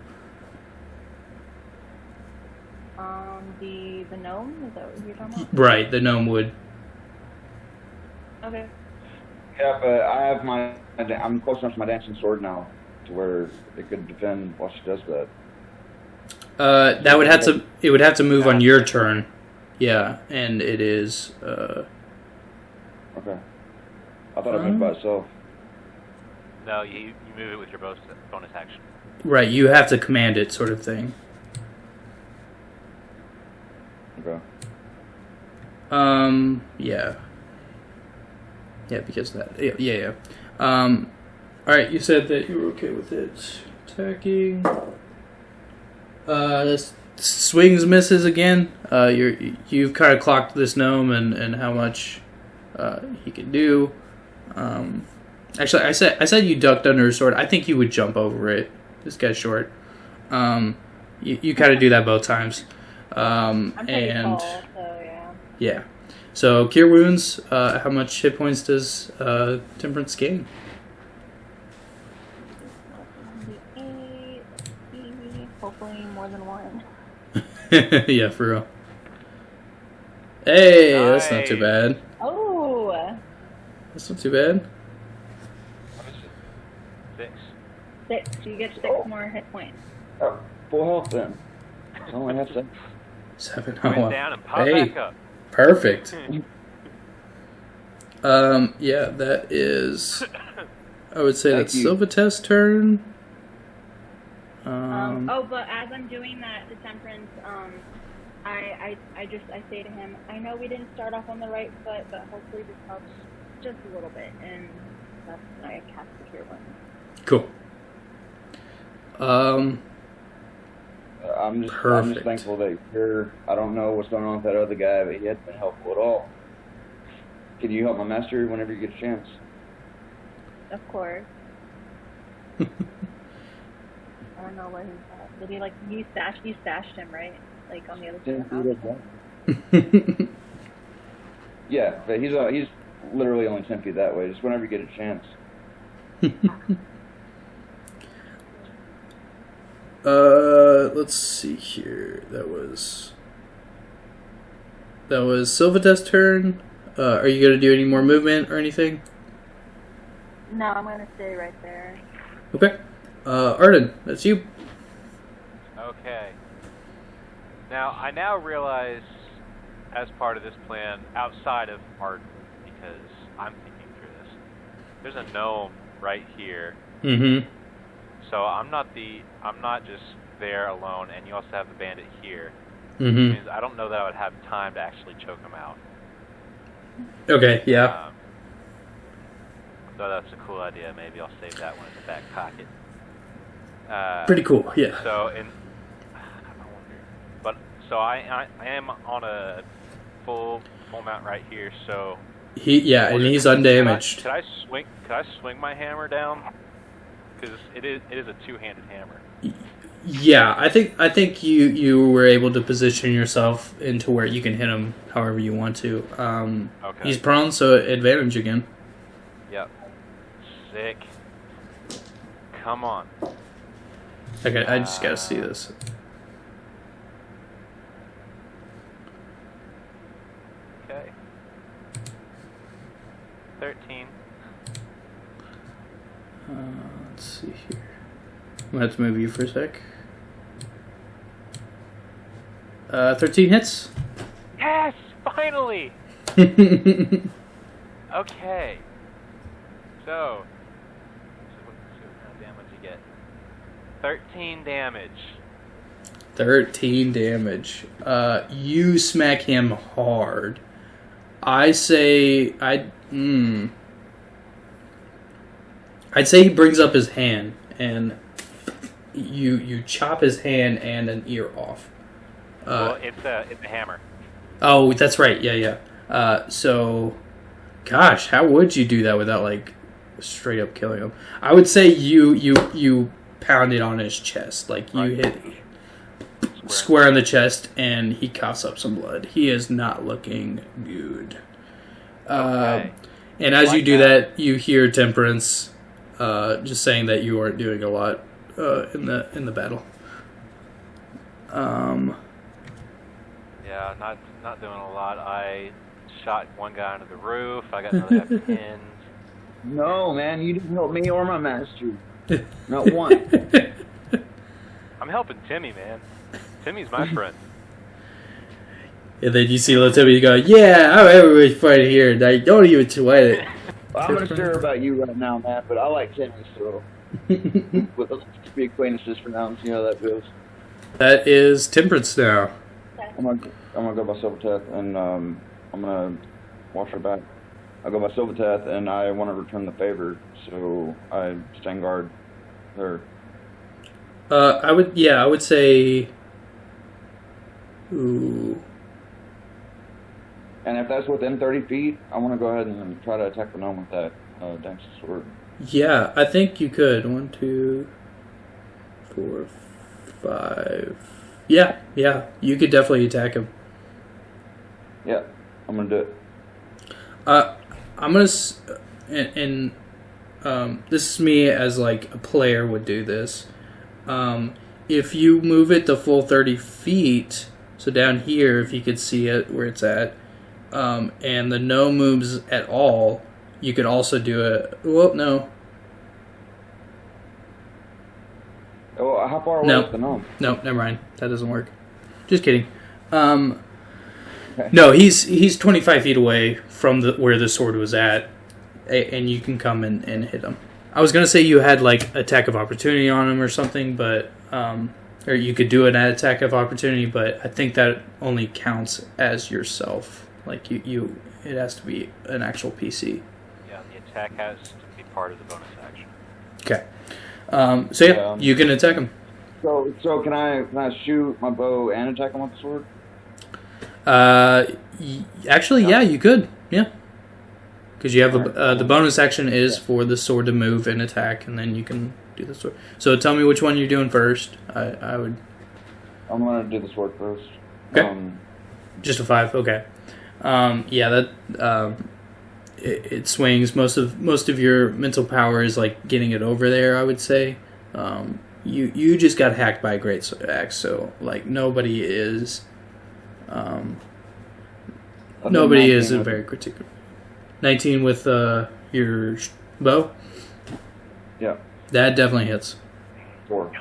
The gnome, is that what you're talking about? Right. The gnome would. Okay. Yeah, but I'm close enough to my dancing sword now to where it could defend while she does that. That would have to move on your turn. Yeah, and it is. Okay. I thought I moved by itself. No, you move it with your bonus action. Right. You have to command it, sort of thing. Okay. Yeah. Yeah, because of that. Yeah. Alright, you said that you were okay with it. Attacking. Swings, misses again. You've kind of clocked this gnome and how much he can do. Actually, I said you ducked under his sword. I think you would jump over it. This guy's short. You kind of do that both times. I'm pretty tall, so yeah. Yeah. So, Cure Wounds, how much hit points does Temperance gain? 8, hopefully more than 1. Yeah, for real. Hey, that's not too bad. Oh! That's not too bad. 6. 6. You get 6 more hit points. Oh, full health then. I only have 6. 7. Went wow. down and pop Hey. back up. Perfect. Yeah, that is. I would say that's Thank you. Silvatest's turn. But as I'm doing that to Temperance, I say to him, I know we didn't start off on the right foot, but hopefully this helps just a little bit, and that's when I cast the Cure Wounds. Cool. I'm just Perfect. thankful that you're. I don't know what's going on with that other guy, but he hasn't been helpful at all. Can you help my master whenever you get a chance? Of course. I don't know where he's at. Did he you stashed him, right? Like on the other side of the house? Yeah, but he's literally only 10 feet that way. Just whenever you get a chance. Let's see here. That was Silva's turn. Are you gonna do any more movement or anything? No, I'm gonna stay right there. Okay. Arden, that's you. Okay. Now, I now realize, as part of this plan, outside of Arden, because I'm thinking through this, there's a gnome right here. Mm-hmm. So I'm not just there alone, and you also have the bandit here. Mm-hmm. Which means I don't know that I would have time to actually choke him out. Okay, yeah. So that's a cool idea. Maybe I'll save that one in the back pocket. Pretty cool, yeah. So I wonder, but so I am on a full mount right here. So and he's undamaged. Could I swing my hammer down? Because it is a two-handed hammer. Yeah, I think you were able to position yourself into where you can hit him however you want to. Okay. He's prone, so advantage again. Yep. Sick. Come on. Okay, I just gotta see this. Okay. 13. Let's see here. I'm gonna have to move you for a sec. 13 hits. Yes! Finally! Okay. So what kind of damage you get? 13 damage. 13 damage. You smack him hard. I'd say he brings up his hand and you chop his hand and an ear off. Well, it's a hammer. Oh, that's right. Yeah. So, gosh, how would you do that without straight up killing him? I would say you pounded on his chest, you hit square on the chest, and he coughs up some blood. He is not looking good. Okay. And as you do that, you hear Temperance just saying that you aren't doing a lot in the battle. Yeah, not doing a lot. I shot one guy under the roof. I got another guy pinned. No, man, you didn't help me or my master. Not one. I'm helping Temmy, man. Timmy's my friend. And then you see little Timmy go, yeah, I'm everybody's fighting here. Don't even sweat it. Well, I'm not sure about you right now, Matt, but I like Temmy, so let's be acquaintances for now and see how that goes. That is Temperance now. I'm gonna go by Silverteth, and I'm gonna watch her back. I go by Silverteth, and I want to return the favor, so I stand guard her. I would say. Ooh. And if that's within 30 feet, I want to go ahead and try to attack the gnome with that dancing sword. Yeah, I think you could. 1, 2, 4, 5. Yeah, you could definitely attack him. Yeah, I'm gonna do it. I'm gonna, and this is me as a player would do this. If you move it the full 30 feet, so down here, if you could see it where it's at, and the gnome moves at all, you could also do it. Well, no. Oh, how far away is the gnome? No, never mind. That doesn't work. Just kidding. No, he's 25 feet away from where the sword was at, and you can come and hit him. I was gonna say you had attack of opportunity on him or something, but or you could do an attack of opportunity, but I think that only counts as yourself. It has to be an actual PC. Yeah, the attack has to be part of the bonus action. Okay. So yeah, you can attack him. So can I shoot my bow and attack him with the sword? Actually, yeah, you could. Yeah. Because you have the bonus action is for the sword to move and attack, and then you can do the sword. So tell me which one you're doing first. I would. I'm gonna do the sword first. Okay. Just a 5. Okay. Yeah, that it swings. Most of your mental power is like getting it over there, I would say. You just got hacked by a great axe, so like nobody is a very critical. 19 with your bow. Yeah. That definitely hits. 4.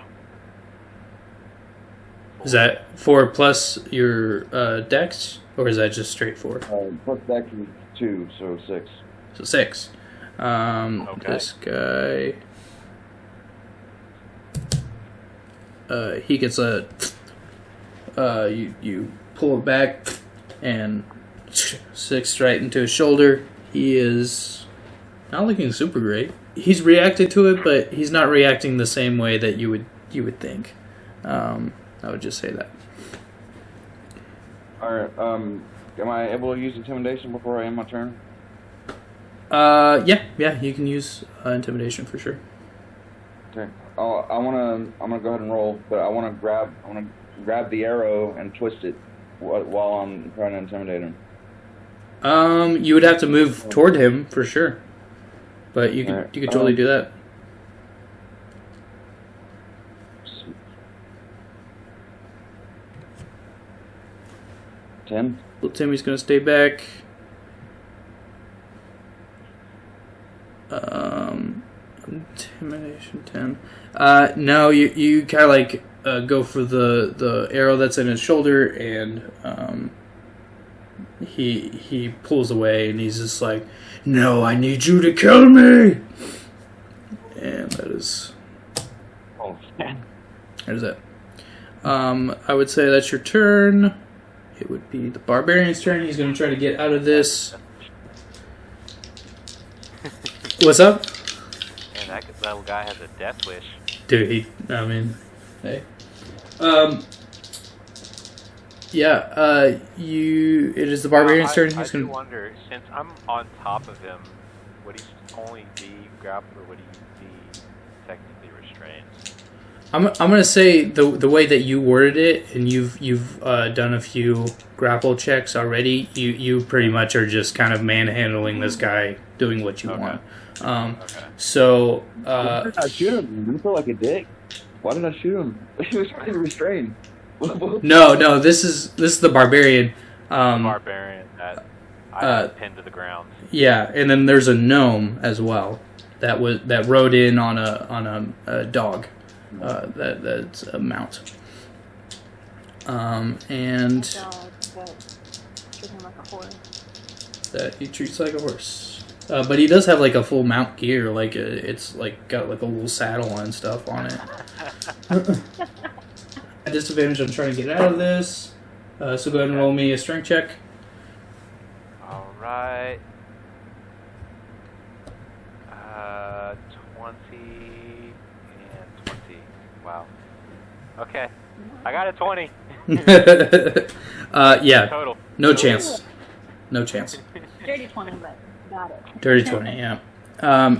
Is that 4 plus your dex, or is that just straight 4? Plus dex is 2, so 6. So 6. Okay. This guy. He gets a. You pull it back, and 6 right into his shoulder. He is not looking super great. He's reacted to it, but he's not reacting the same way that you would think. I would just say that. Alright, am I able to use intimidation before I end my turn? Yeah, you can use intimidation for sure. Okay. I'm gonna go ahead and roll, but I wanna grab the arrow and twist it while I'm trying to intimidate him. You would have to move toward him for sure, but you could totally do that. Ten. Little Timmy's gonna stay back. Intimidation 10. No, you kind of like go for the arrow that's in his shoulder, and he pulls away, and he's just like, "No, I need you to kill me." And that is that is it. I would say that's your turn. It would be the barbarian's turn. He's gonna try to get out of this. What's up? And that little guy has a death wish. Dude, hey. It is the barbarian's turn. I He's do gonna. wonder, since I'm on top of him, would he only be grappled or would he be technically restrained? I'm gonna say the way that you worded it, and you've done a few grapple checks already. You pretty much are just kind of manhandling this guy, doing what you want. So. Why did I shoot him? I feel like a dick. Why did I shoot him? He was trying to restrain. No. This is the barbarian. Barbarian that I pinned to the ground. Yeah, and then there's a gnome as well that rode in on a dog. That's a mount. And that he treats like a horse. But he does have like a full mount gear, like it's like got like a little saddle and stuff on it. At disadvantage, I'm trying to get out of this. So go ahead and roll me a strength check. All right. 20 and 20. Wow. Okay. I got a 20. Yeah. Total. No chance. No chance. Dirty 20, but got it. Dirty 20, yeah.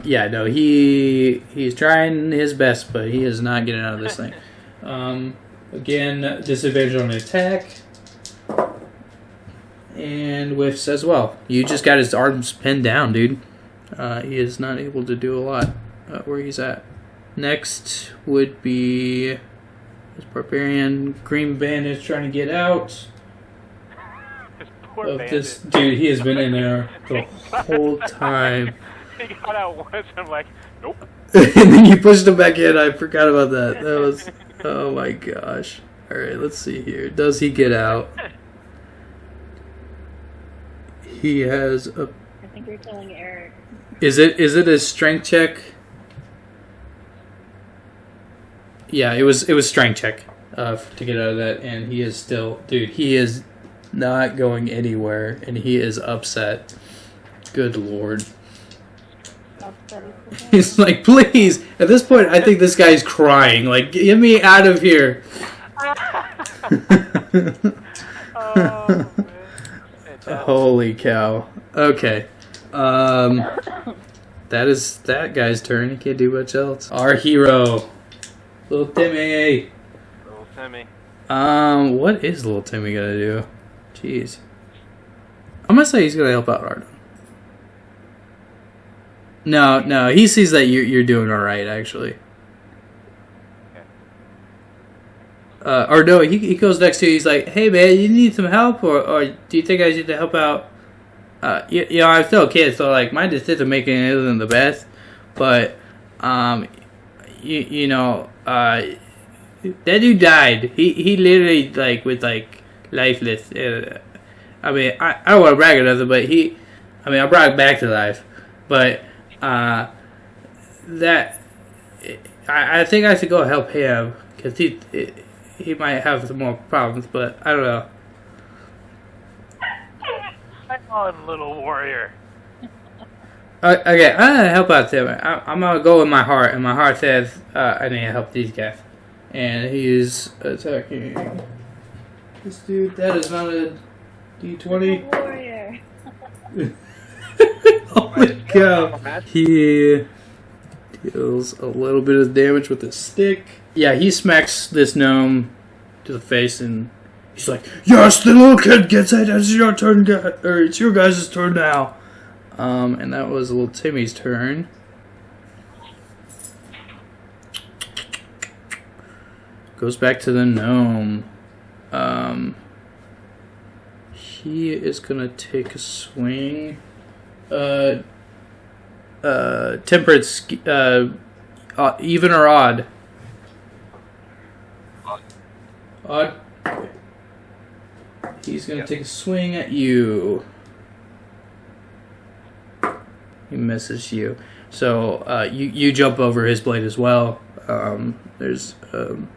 Yeah, no, he's trying his best, but he is not getting out of this thing. Again, disadvantage on attack. And whiffs as well. You just got his arms pinned down, dude. He is not able to do a lot where he's at. Next would be this barbarian. Green bandage trying to get out Poor of bandit. this. Dude, he has been in there the whole time. He got out once. I'm like, nope. And then you pushed him back in. I forgot about that. That was... Oh my gosh. Alright, let's see here. Does he get out? He has a... I think you're killing Eric. Is it a strength check? Yeah, it was strength check to get out of that, and he is still... Dude, he is not going anywhere, and he is upset. Good lord. He's like, please. At this point, I think this guy's crying. Like, get me out of here. Oh, man. Fantastic. Holy cow. Okay. That is that guy's turn. He can't do much else. Our hero, little Timmy. Little Temmy. What is little Timmy gonna do? Jeez. I'm gonna say he's gonna help out Ardo. No, he sees that you're doing all right, actually. Ardo, he goes next to you. He's like, "Hey man, you need some help, or do you think I need to help out?" You know, I'm still a kid, so like my decision making isn't the best, but you know, that dude died. He literally like was like lifeless. I mean, I don't want to brag or nothing, but I brought him back to life, but that I think I should go help him because he might have some more problems, but I don't know. Come on, little warrior. Okay, I'm gonna help out Tim. I'm gonna go with my heart, and my heart says I need to help these guys. And he's attacking this dude. That is not a D20. Warrior. Oh my god. He deals a little bit of damage with his stick. Yeah, he smacks this gnome to the face, and he's like, "Yes, the little kid gets it. It's your turn, or it's your guys' turn now." And that was little Timmy's turn. Goes back to the gnome. He is gonna take a swing. Temperance, even or odd? Odd. Okay. He's gonna take a swing at you. He misses you. So you jump over his blade as well. Doesn't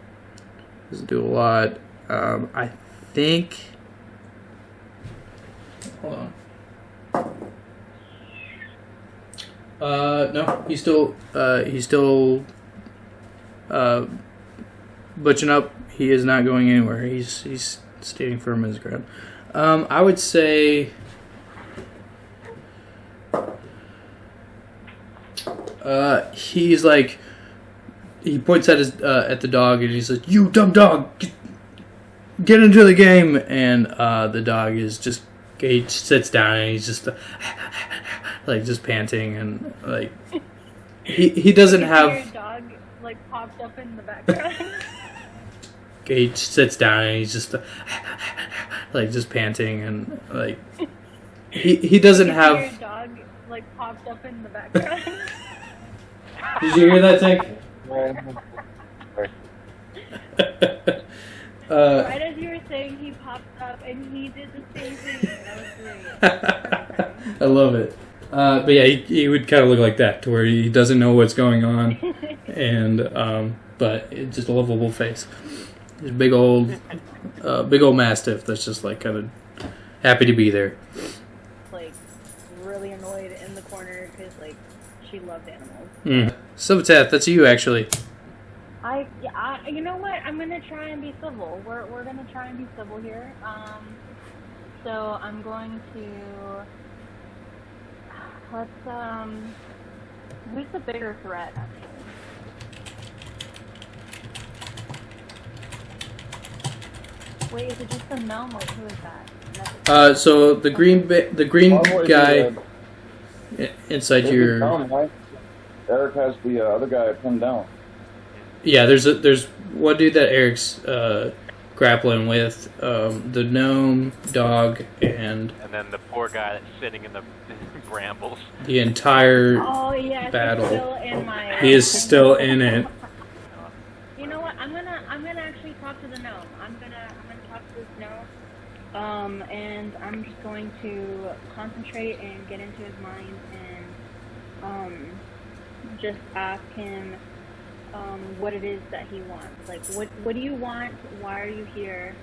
do a lot. I think. Hold on. No, he's still butching up. He is not going anywhere. He's standing firm in his ground. I would say he's like, he points at his at the dog and he's like, "You dumb dog, get into the game!" And the dog is just, he sits down and he's just like just panting and like he doesn't have. Your dog like popped up in the background. He sits down and he's just like just panting and like he doesn't have. Your dog like popped up in the background. Did you hear that, Tank? Right as you were saying, he popped up and he did the same thing. That was great. I love it. But yeah, he would kind of look like that, to where he doesn't know what's going on, and but it's just a lovable face. He's a big old mastiff that's just like kind of happy to be there. Like really annoyed in the corner because like she loved animals. Subtath, that's you actually. You know what? I'm gonna try and be civil. We're gonna try and be civil here. So I'm going to who's the bigger threat actually? Wait, is it just the gnome? Wait, who is that? So the green guy inside your. Eric has the other guy pinned down. Yeah, there's one dude that Eric's grappling with, the gnome, dog, and then the poor guy that's sitting in the brambles. the entire battle. Still in my, He is still in it. You know what? I'm gonna actually talk to the gnome. I'm gonna talk to this gnome. And I'm just going to concentrate and get into his mind and just ask him what it is that he wants. Like, what do you want? Why are you here?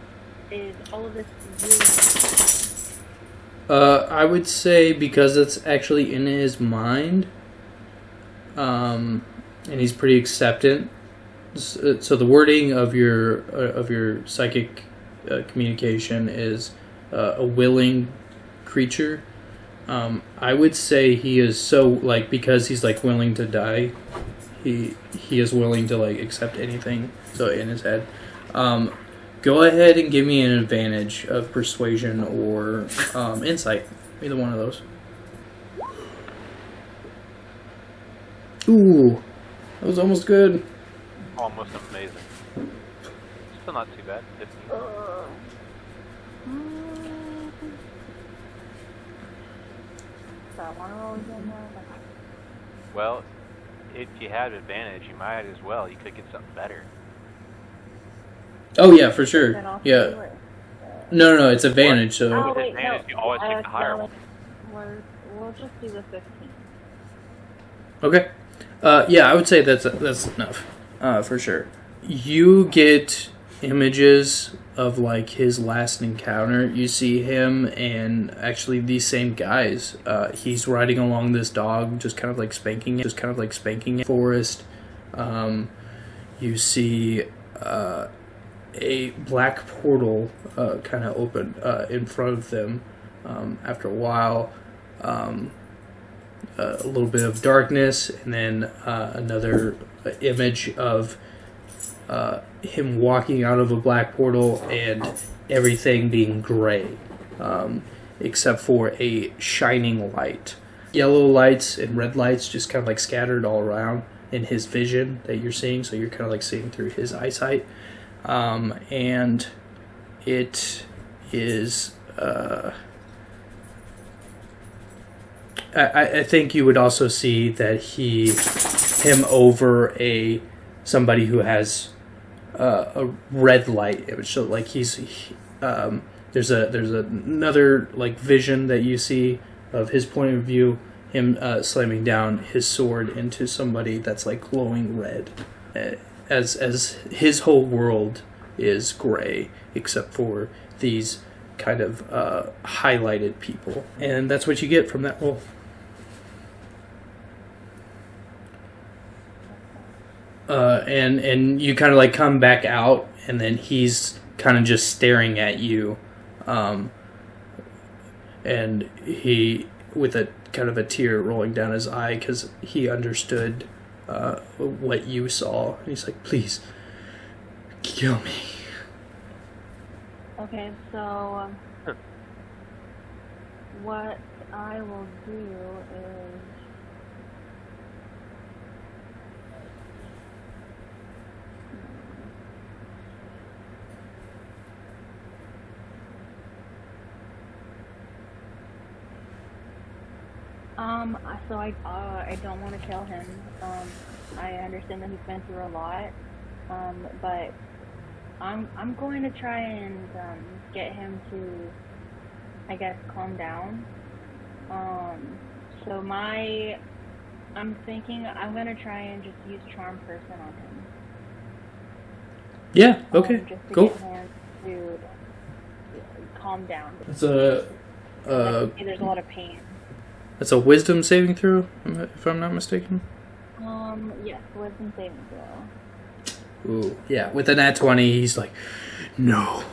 Is all of this really? I would say because it's actually in his mind, and he's pretty acceptant. So the wording of your psychic communication is a willing creature. I would say he is so, like, because he's, like, willing to die, he is willing to, like, accept anything, so in his head. Go ahead and give me an advantage of persuasion or insight. Either one of those. Ooh, that was almost good. Almost amazing. Still not too bad. 15. So I want to roll again now. Well, if you had advantage, you might as well. You could get something better. Oh yeah, for sure. Then I'll Yeah. see what- No, it's advantage. So Oh, With wait, advantage, no. you always take the higher one. We'll just do the 15. okay. Yeah, I would say that's enough. For sure. You get images of like his last encounter. You see him and actually these same guys. He's riding along this dog, just kind of like spanking it. Forest. You see a black portal kind of open in front of them. After a while, a little bit of darkness, and then another image of him walking out of a black portal and everything being gray, except for a shining light. Yellow lights and red lights just kind of like scattered all around in his vision that you're seeing, so you're kind of like seeing through his eyesight. And it is... I think you would also see that him over somebody who has a red light image. So like there's another like vision that you see of his point of view, him slamming down his sword into somebody that's like glowing red, as his whole world is gray except for these kind of highlighted people, and that's what you get from that roll. And you kind of like come back out, and then he's kind of just staring at you, and he with a kind of a tear rolling down his eye because he understood what you saw. And he's like, "Please, kill me." Okay, so what I will do is so I don't want to kill him. I understand that he's been through a lot, but I'm going to try and get him to, I guess, calm down. So I'm thinking I'm going to try and just use Charm Person on him. Yeah. Okay. Just to Cool. get him to calm down. It's a There's a lot of pain. That's a wisdom saving throw, if I'm not mistaken. Yes, wisdom saving throw. Ooh, yeah. With an nat 20, he's like, "No,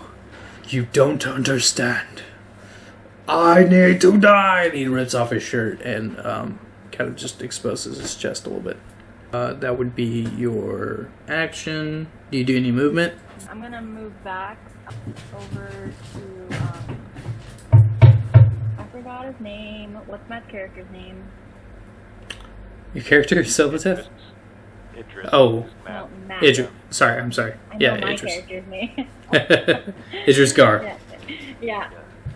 you don't understand. I need to die." And he rips off his shirt and kind of just exposes his chest a little bit. That would be your action. Do you do any movement? I'm gonna move back over to I forgot his name. What's my character's name? Your character is Silvateth? Idris. Oh. No, Matt. Idris. Sorry, I'm sorry. I know Yeah, my Idris. character's name. Idris Gar. Yeah.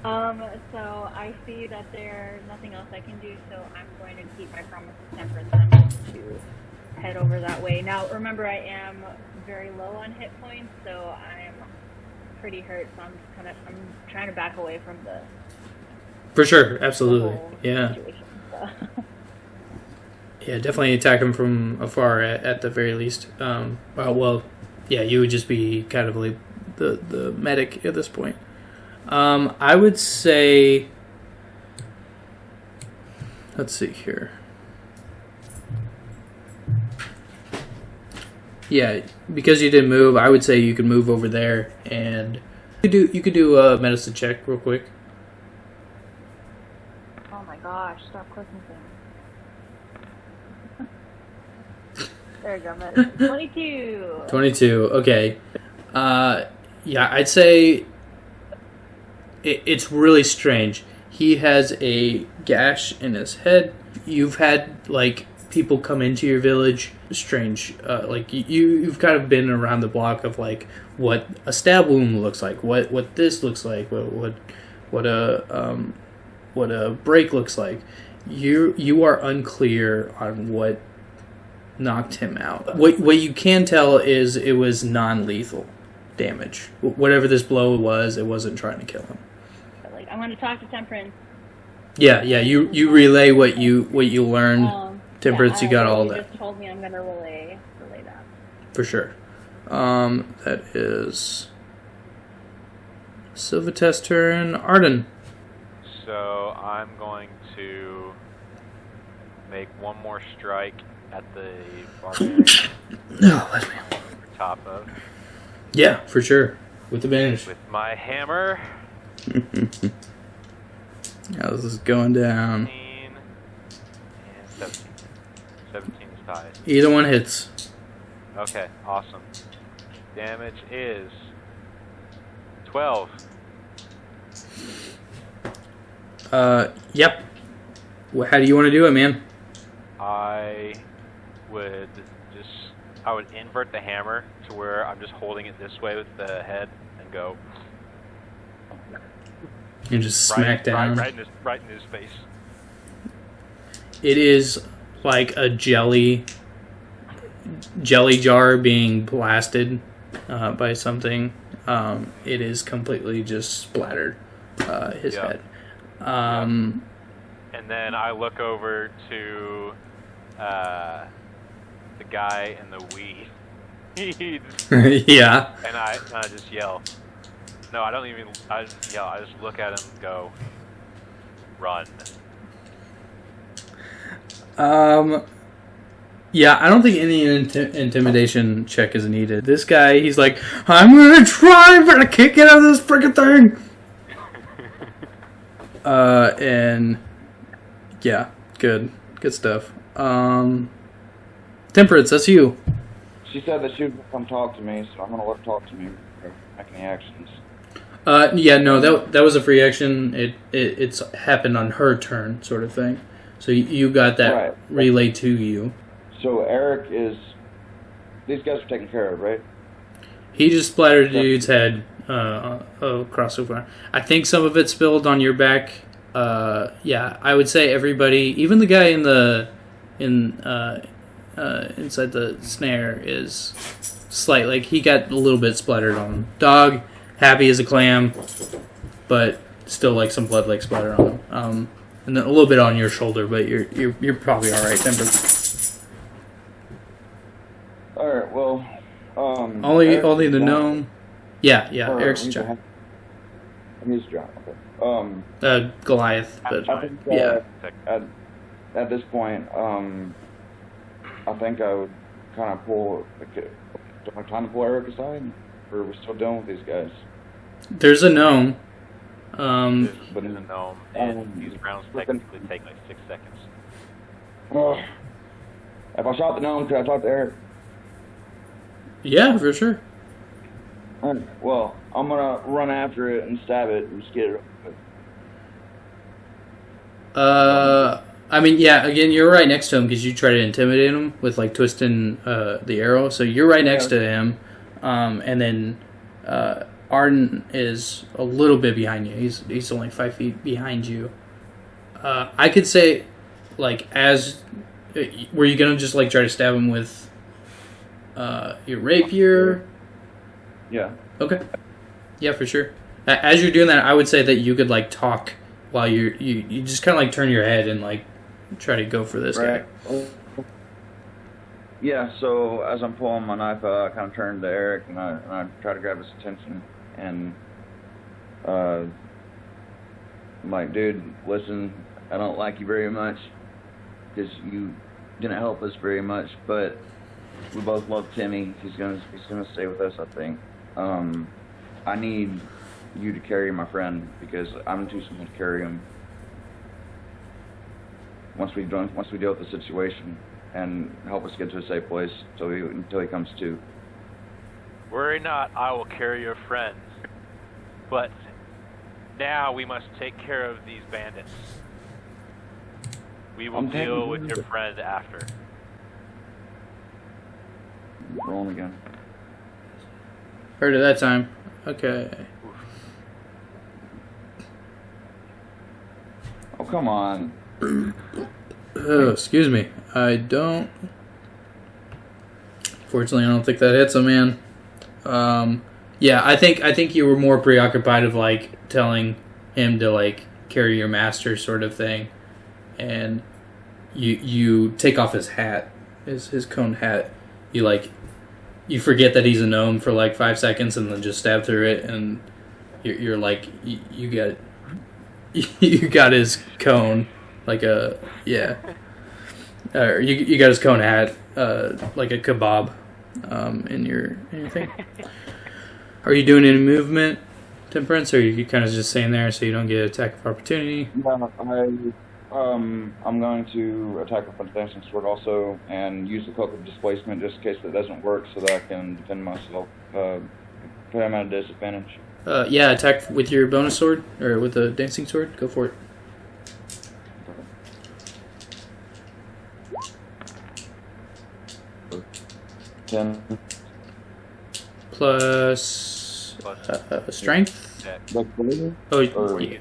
So I see that there's nothing else I can do, so I'm going to keep my promise of temperance. I'm going to head over that way. Now, remember, I am very low on hit points, so I'm pretty hurt. So I'm trying to back away from the. For sure, absolutely. whole Yeah. situation, so. Yeah, definitely attack him from afar at the very least. Well, yeah, you would just be kind of like the medic at this point. I would say, let's see here. Yeah, because you didn't move, I would say you could move over there and you could do a medicine check real quick. Oh my my gosh, stop clicking things. There you go, man. 22. 22. Okay. Yeah, I'd say it's really strange. He has a gash in his head. You've had like people come into your village. Strange. Like you've kind of been around the block of like what a stab wound looks like, what this looks like, what a break looks like. You are unclear on what knocked him out. What you can tell is it was non-lethal damage. Whatever this blow was, it wasn't trying to kill him. Like, I'm gonna talk to Temperance. Yeah. You relay what you learned. Temperance, yeah, you got all you that. just told me I'm gonna relay that. For sure. That is Silvatest turn. Arden. So I'm going to make one more strike at the barbarian No, let me. we're top of Yeah, for sure. With advantage. with my hammer. Yeah, this is going down. 15 and 17. 17 is tied. Either one hits. Okay, awesome. Damage is 12. Yep. How do you want to do it, man? I would invert the hammer to where I'm just holding it this way with the head and go And just smack down. right in his face. It is like a jelly jar being blasted by something. It is completely just splattered his Yeah. head. And then I look over to the guy in the weed. Yeah. And I just yell. No, I don't even. I just yell. I just look at him and go, run. Yeah, I don't think any intimidation check is needed. This guy, he's like, I'm gonna try, but I can't get out of this freaking thing. And yeah, good stuff. Temperance, that's you. She said that she would come talk to me, so I'm gonna let her talk to me or make any actions. Yeah, no, that was a free action. It's happened on her turn, sort of thing. So you got that Right. relay to you. So Eric is. These guys are taken care of, right? He just splattered the dude's head across the front. I think some of it spilled on your back. Yeah, I would say everybody, even the guy inside the snare, is slight. Like he got a little bit splattered on him. Dog, happy as a clam, but still like some blood like splattered on him. And then a little bit on your shoulder, but you're probably all right. All right. Well. Only Eric's the down. gnome. Yeah. Or Eric's he's John. He's John. Okay. Goliath, but I think yeah. at this point, I think I would kind of pull. Do I have time to pull Eric aside, or are we still dealing with these guys? There's a gnome. There's a gnome, and these rounds technically take like 6 seconds. If I shot the gnome, could I talk to Eric? Yeah, for sure. Alright, well, I'm gonna run after it and stab it and just get it. I mean, yeah. Again, you're right next to him because you try to intimidate him with like twisting the arrow. So you're right next to him, and then Arden is a little bit behind you. He's only 5 feet behind you. I could say, like, were you gonna just like try to stab him with your rapier? Yeah. Okay. Yeah, for sure. As you're doing that, I would say that you could like talk while you just kind of like turn your head and like try to go for this guy. Yeah. So as I'm pulling my knife out, I kind of turn to Eric and I try to grab his attention and I'm like, dude, listen, I don't like you very much because you didn't help us very much, but we both love Temmy. He's gonna stay with us, I think. I need you to carry my friend because I'm too small to carry him. once we deal with the situation and help us get to a safe place until he comes to. Worry not, I will carry your friends. But now we must take care of these bandits. We will deal with your friend after. Rolling again. Heard it that time. Okay. Oh, come on. Oh, excuse me. I don't. Fortunately, I don't think that hits him, man. Yeah, I think you were more preoccupied of like telling him to like carry your master sort of thing, and you take off his hat, his cone hat. You forget that he's a gnome for like 5 seconds, and then just stab through it, and you're like you got his cone like a you got his cone hat like a kebab in your thing. Are you doing any movement, Temperance, or are you kind of just staying there so you don't get attack of opportunity? Yeah, I'm going to attack with a dancing sword also, and use the cloak of displacement just in case that doesn't work, so that I can defend myself. Put him at a disadvantage. Yeah, attack with your bonus sword or with the dancing sword. Go for it. Okay. 10. Plus strength. Oh, yeah.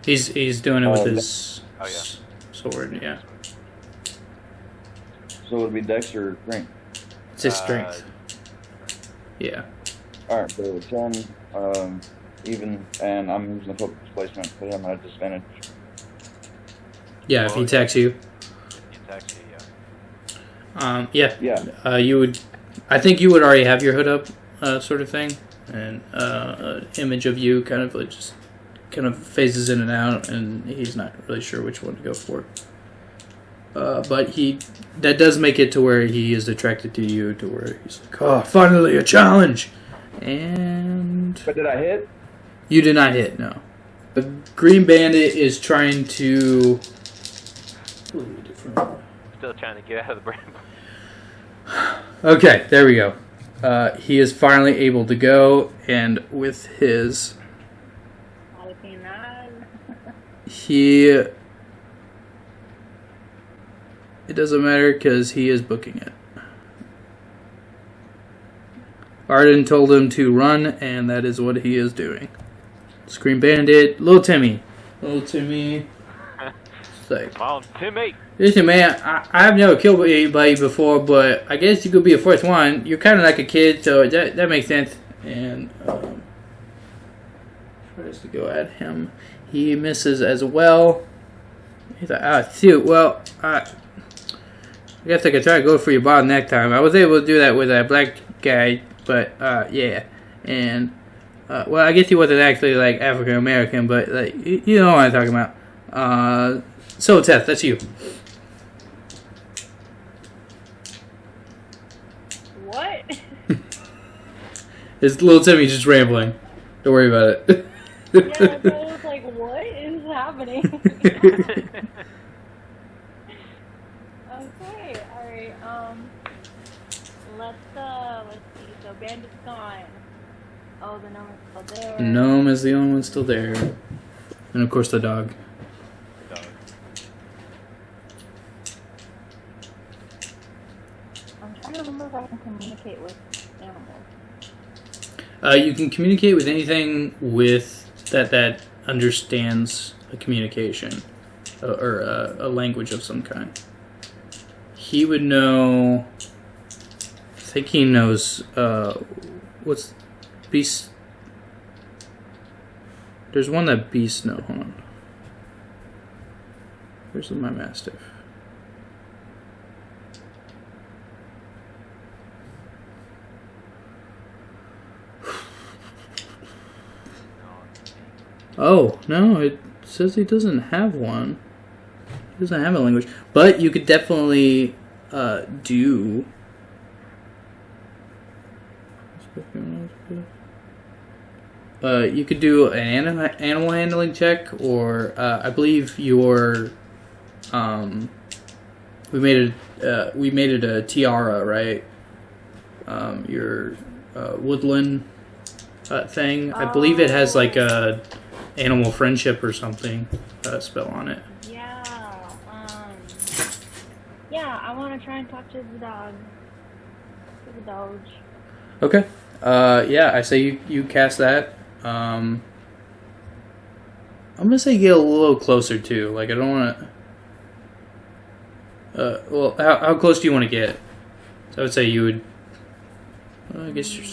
He's doing it with his sword. Yeah. So it would be dex or strength? It's his strength. Yeah. Alright, so 10, even, and I'm using the cloak of displacement, put him at a disadvantage. Yeah, if he attacks you. He attacks you, yeah. Yeah. You would. I think you would already have your hood up, sort of thing, and an image of you kind of like just kind of phases in and out, and he's not really sure which one to go for. But that does make it to where he is attracted to you, to where he's like, oh, finally a challenge! And... But did I hit? You did not hit, no. The Green Bandit is trying to... Still trying to get out of the brain. Okay, there we go. He is finally able to go, and with his... It doesn't matter because he is booking it. Arden told him to run, and that is what he is doing. Scream Bandit, Little Timmy. It's like, Come on, Timmy! listen, man, I have never killed anybody before, but I guess you could be the first one. You're kind of like a kid, so that makes sense. And tries to go at him. He misses as well. He's like, shoot, well, I guess I could try to go for your bottom next time. I was able to do that with a black guy, but, yeah. And, well, I guess he wasn't actually, like, African American, but, like, you know what I'm talking about. So, Teth, that's you. What? It's little Timmy just rambling. Don't worry about it. Yeah, I was like, what is happening? Okay, alright, let's see, so Bandit's gone. Oh, the gnome is still there. The gnome is the only one still there. And of course the dog. I'm trying to remember if I can communicate with animals. You can communicate with anything with that understands a communication or a language of some kind. He would know. I think he knows. What's beast? There's one that beasts know. Hold on. Where's my mastiff? Oh, no, it says he doesn't have one. He doesn't have a language. But you could definitely do... you could do an animal handling check, or I believe your we made it a tiara, right? Your woodland thing. I believe it has like a animal friendship or something spell on it. Yeah, I want to try and talk to the dog. To the dog. Okay. Yeah, I say you cast that. I'm gonna say get a little closer too. Like I don't want to. Well, how close do you want to get? So I would say you would. Well, I guess you're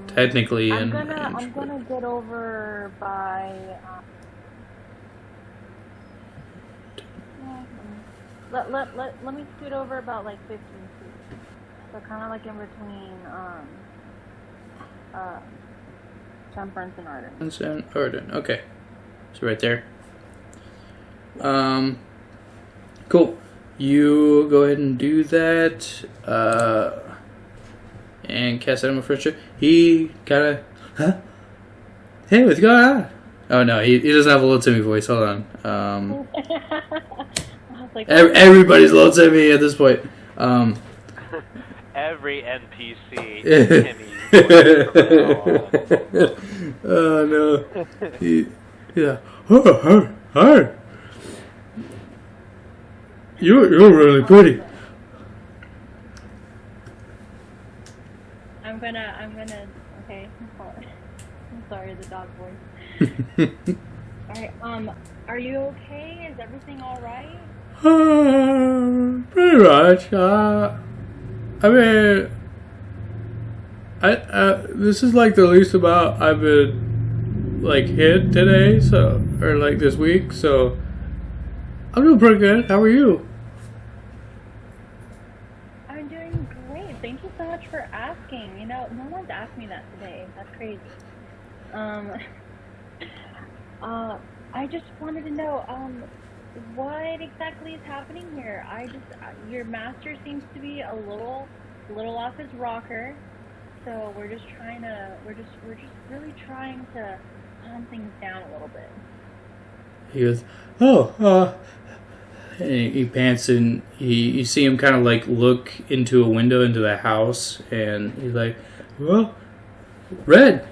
technically I'm in. gonna get over by. Let me scoot over about like 15 feet. So kind of like in between Temperance and Arden. And Arden. Okay. So right there. Cool. You go ahead and do that. And cast Animal Friendship. He kind of, huh? Hey, what's going on? Oh no, he doesn't have a little Timmy voice. Hold on. I was like, Everybody's little Timmy at this point. Every NPC. Oh no. Yeah. Hi. You're really pretty. I'm gonna. Okay, I'm sorry, the dog voice. All right. Are you okay? Is everything all right? Pretty much. I mean, this is like the least amount I've been like hit today, so or like this week. So I'm doing pretty good. How are you? I'm doing great. Thank you so much for asking. You know, no one's asked me that today. That's crazy. I just wanted to know, what exactly is happening here? Your master seems to be a little off his rocker, so we're just really trying to calm things down a little bit. He goes, and he pants and you see him kind of like look into a window into the house, and he's like, well, Red,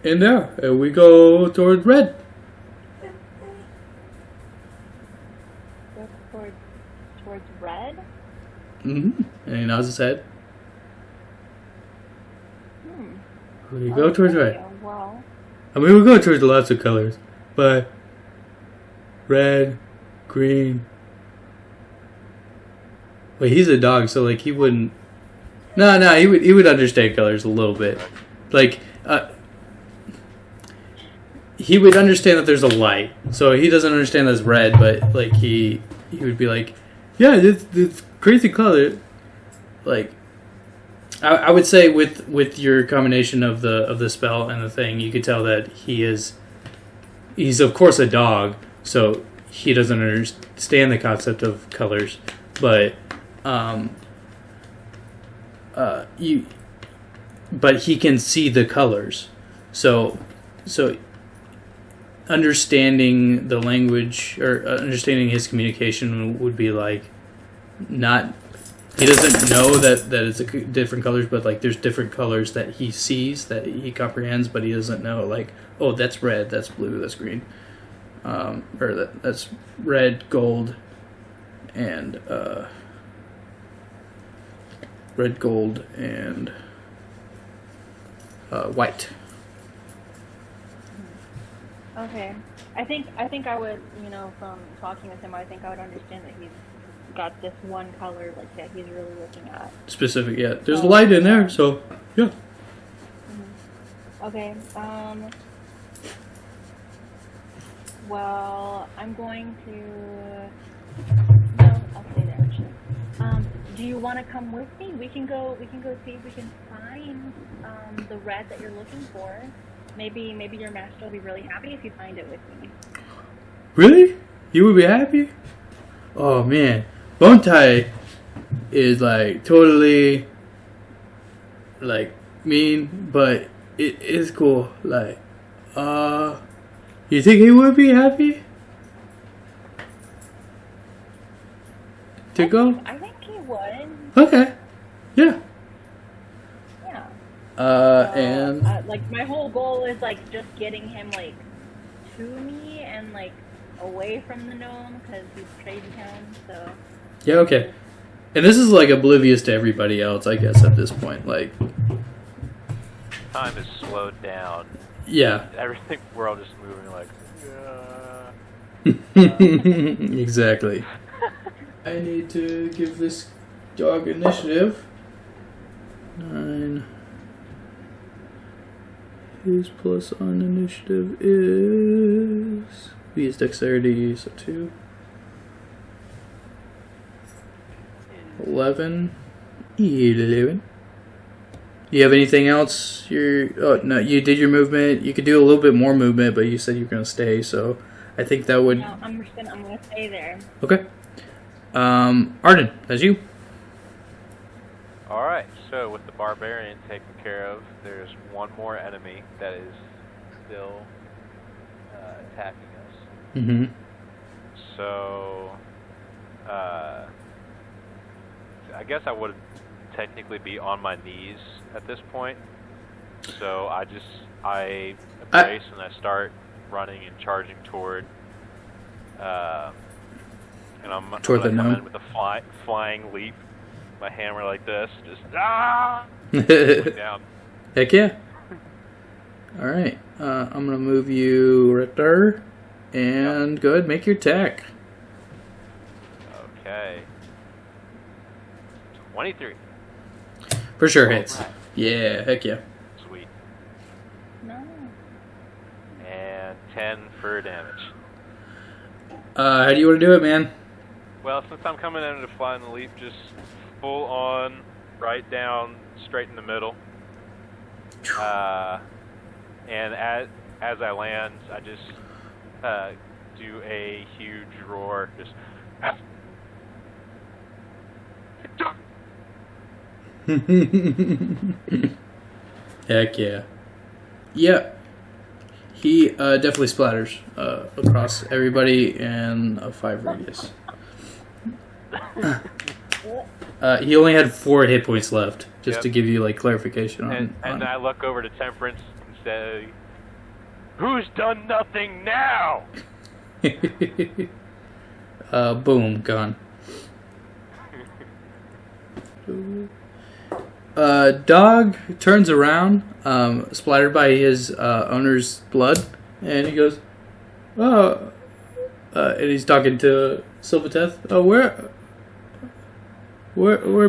in there, and we go towards Red. Towards Red? Mm-hmm. And he nods his head. We go towards Red. Well, I mean, we go towards lots of colors, but red, green. Wait, he's a dog, so like he wouldn't. No, he would understand colors a little bit. Like, he would understand that there's a light, so he doesn't understand that's red, but like he would be like, yeah, this crazy color. Like, I would say with your combination of the spell and the thing, you could tell that he's of course a dog, so he doesn't understand the concept of colors, but but he can see the colors, so understanding the language or understanding his communication would be like not. He doesn't know that it's different colors, but like there's different colors that he sees that he comprehends, but he doesn't know like, oh, that's red, that's blue, that's green, or that's red, gold, and white. okay. I think I would, from talking with him, I think I would understand that he's got this one color like that he's really looking at. Specific, yeah. There's a light in there, so yeah. Okay. Well, I'm going to. No, I'll stay there. Actually. Do you want to come with me? We can go see if we can find the red that you're looking for. Maybe your master will be really happy if you find it with me. Really? You would be happy? Oh man. Bontai is like totally like mean, but it is cool. Like, you think he would be happy? to go? I think he would. Okay. Yeah. Yeah. And Like my whole goal is like just getting him like to me and like away from the gnome because he's crazy town. So. yeah, okay. And this is like oblivious to everybody else, I guess, at this point. Like, Time is slowed down. yeah. Everything, we're all just moving like. Exactly. I need to give this dog initiative. 9. His plus on initiative is... B is dexterity, so 2. 11. 11. You have anything else? Oh no, you did your movement. You could do a little bit more movement, but you said you're gonna stay, so I think that would. No, I'm gonna stay there. Okay. Arden, that's you. Alright, so with the barbarian taken care of, there's one more enemy that is still attacking us. Mm-hmm. So, I guess I would technically be on my knees at this point. So I embrace and I start running and charging toward, and I'm Toward the gonna come gnome? in with a flying leap, my hammer like this, just down. Heck yeah. All right. I'm gonna move you right there, and go ahead, make your attack. Okay. 23. For sure hits. Alright. Yeah. Heck yeah. Sweet. No. And 10 for damage. How do you want to do it, man? Well, since I'm coming in to fly in the leap, just full on, right down, straight in the middle. And as I land, I just do a huge roar, just. Heck yeah. Yeah. He definitely splatters across everybody in a 5 radius. He only had 4 hit points left, just Yep. to give you like clarification on. And I look over to Temperance and say, "Who's done nothing now?" Boom, gone. Dog turns around, splattered by his owner's blood, and he goes, "Oh," and he's talking to Silvateth. "Oh, where'd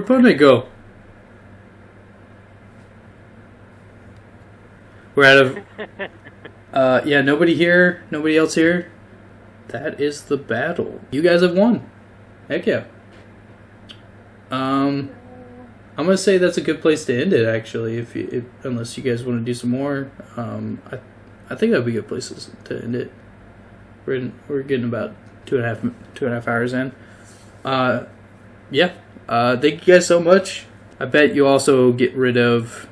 Pone go?" We're out of. Yeah, nobody here, nobody else here. That is the battle. You guys have won. Heck yeah. I'm gonna say that's a good place to end it. Actually, unless you guys want to do some more, I think that'd be good places to end it. We're getting about two and a half hours in. Yeah. Thank you guys so much. I bet you also get rid of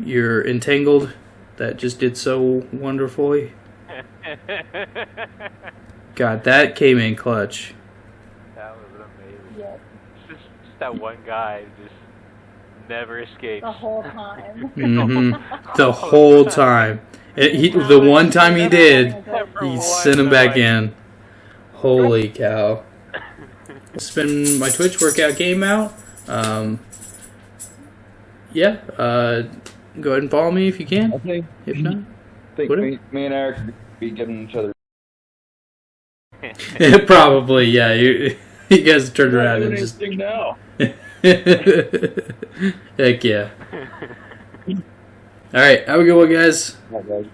your entangled. That just did so wonderfully. God, that came in clutch. That was amazing. Yep. Just that one guy just never escapes. The whole time. Mm-hmm. The whole time. The one time he did, he sent him back in. Holy cow. Spin my Twitch workout game out. Yeah. Go ahead and follow me if you can. If not, I think Whatever. me and Eric could be giving each other. probably, yeah. You guys turned around and just. now. Heck yeah. All right, have a good one, guys. Right, guys.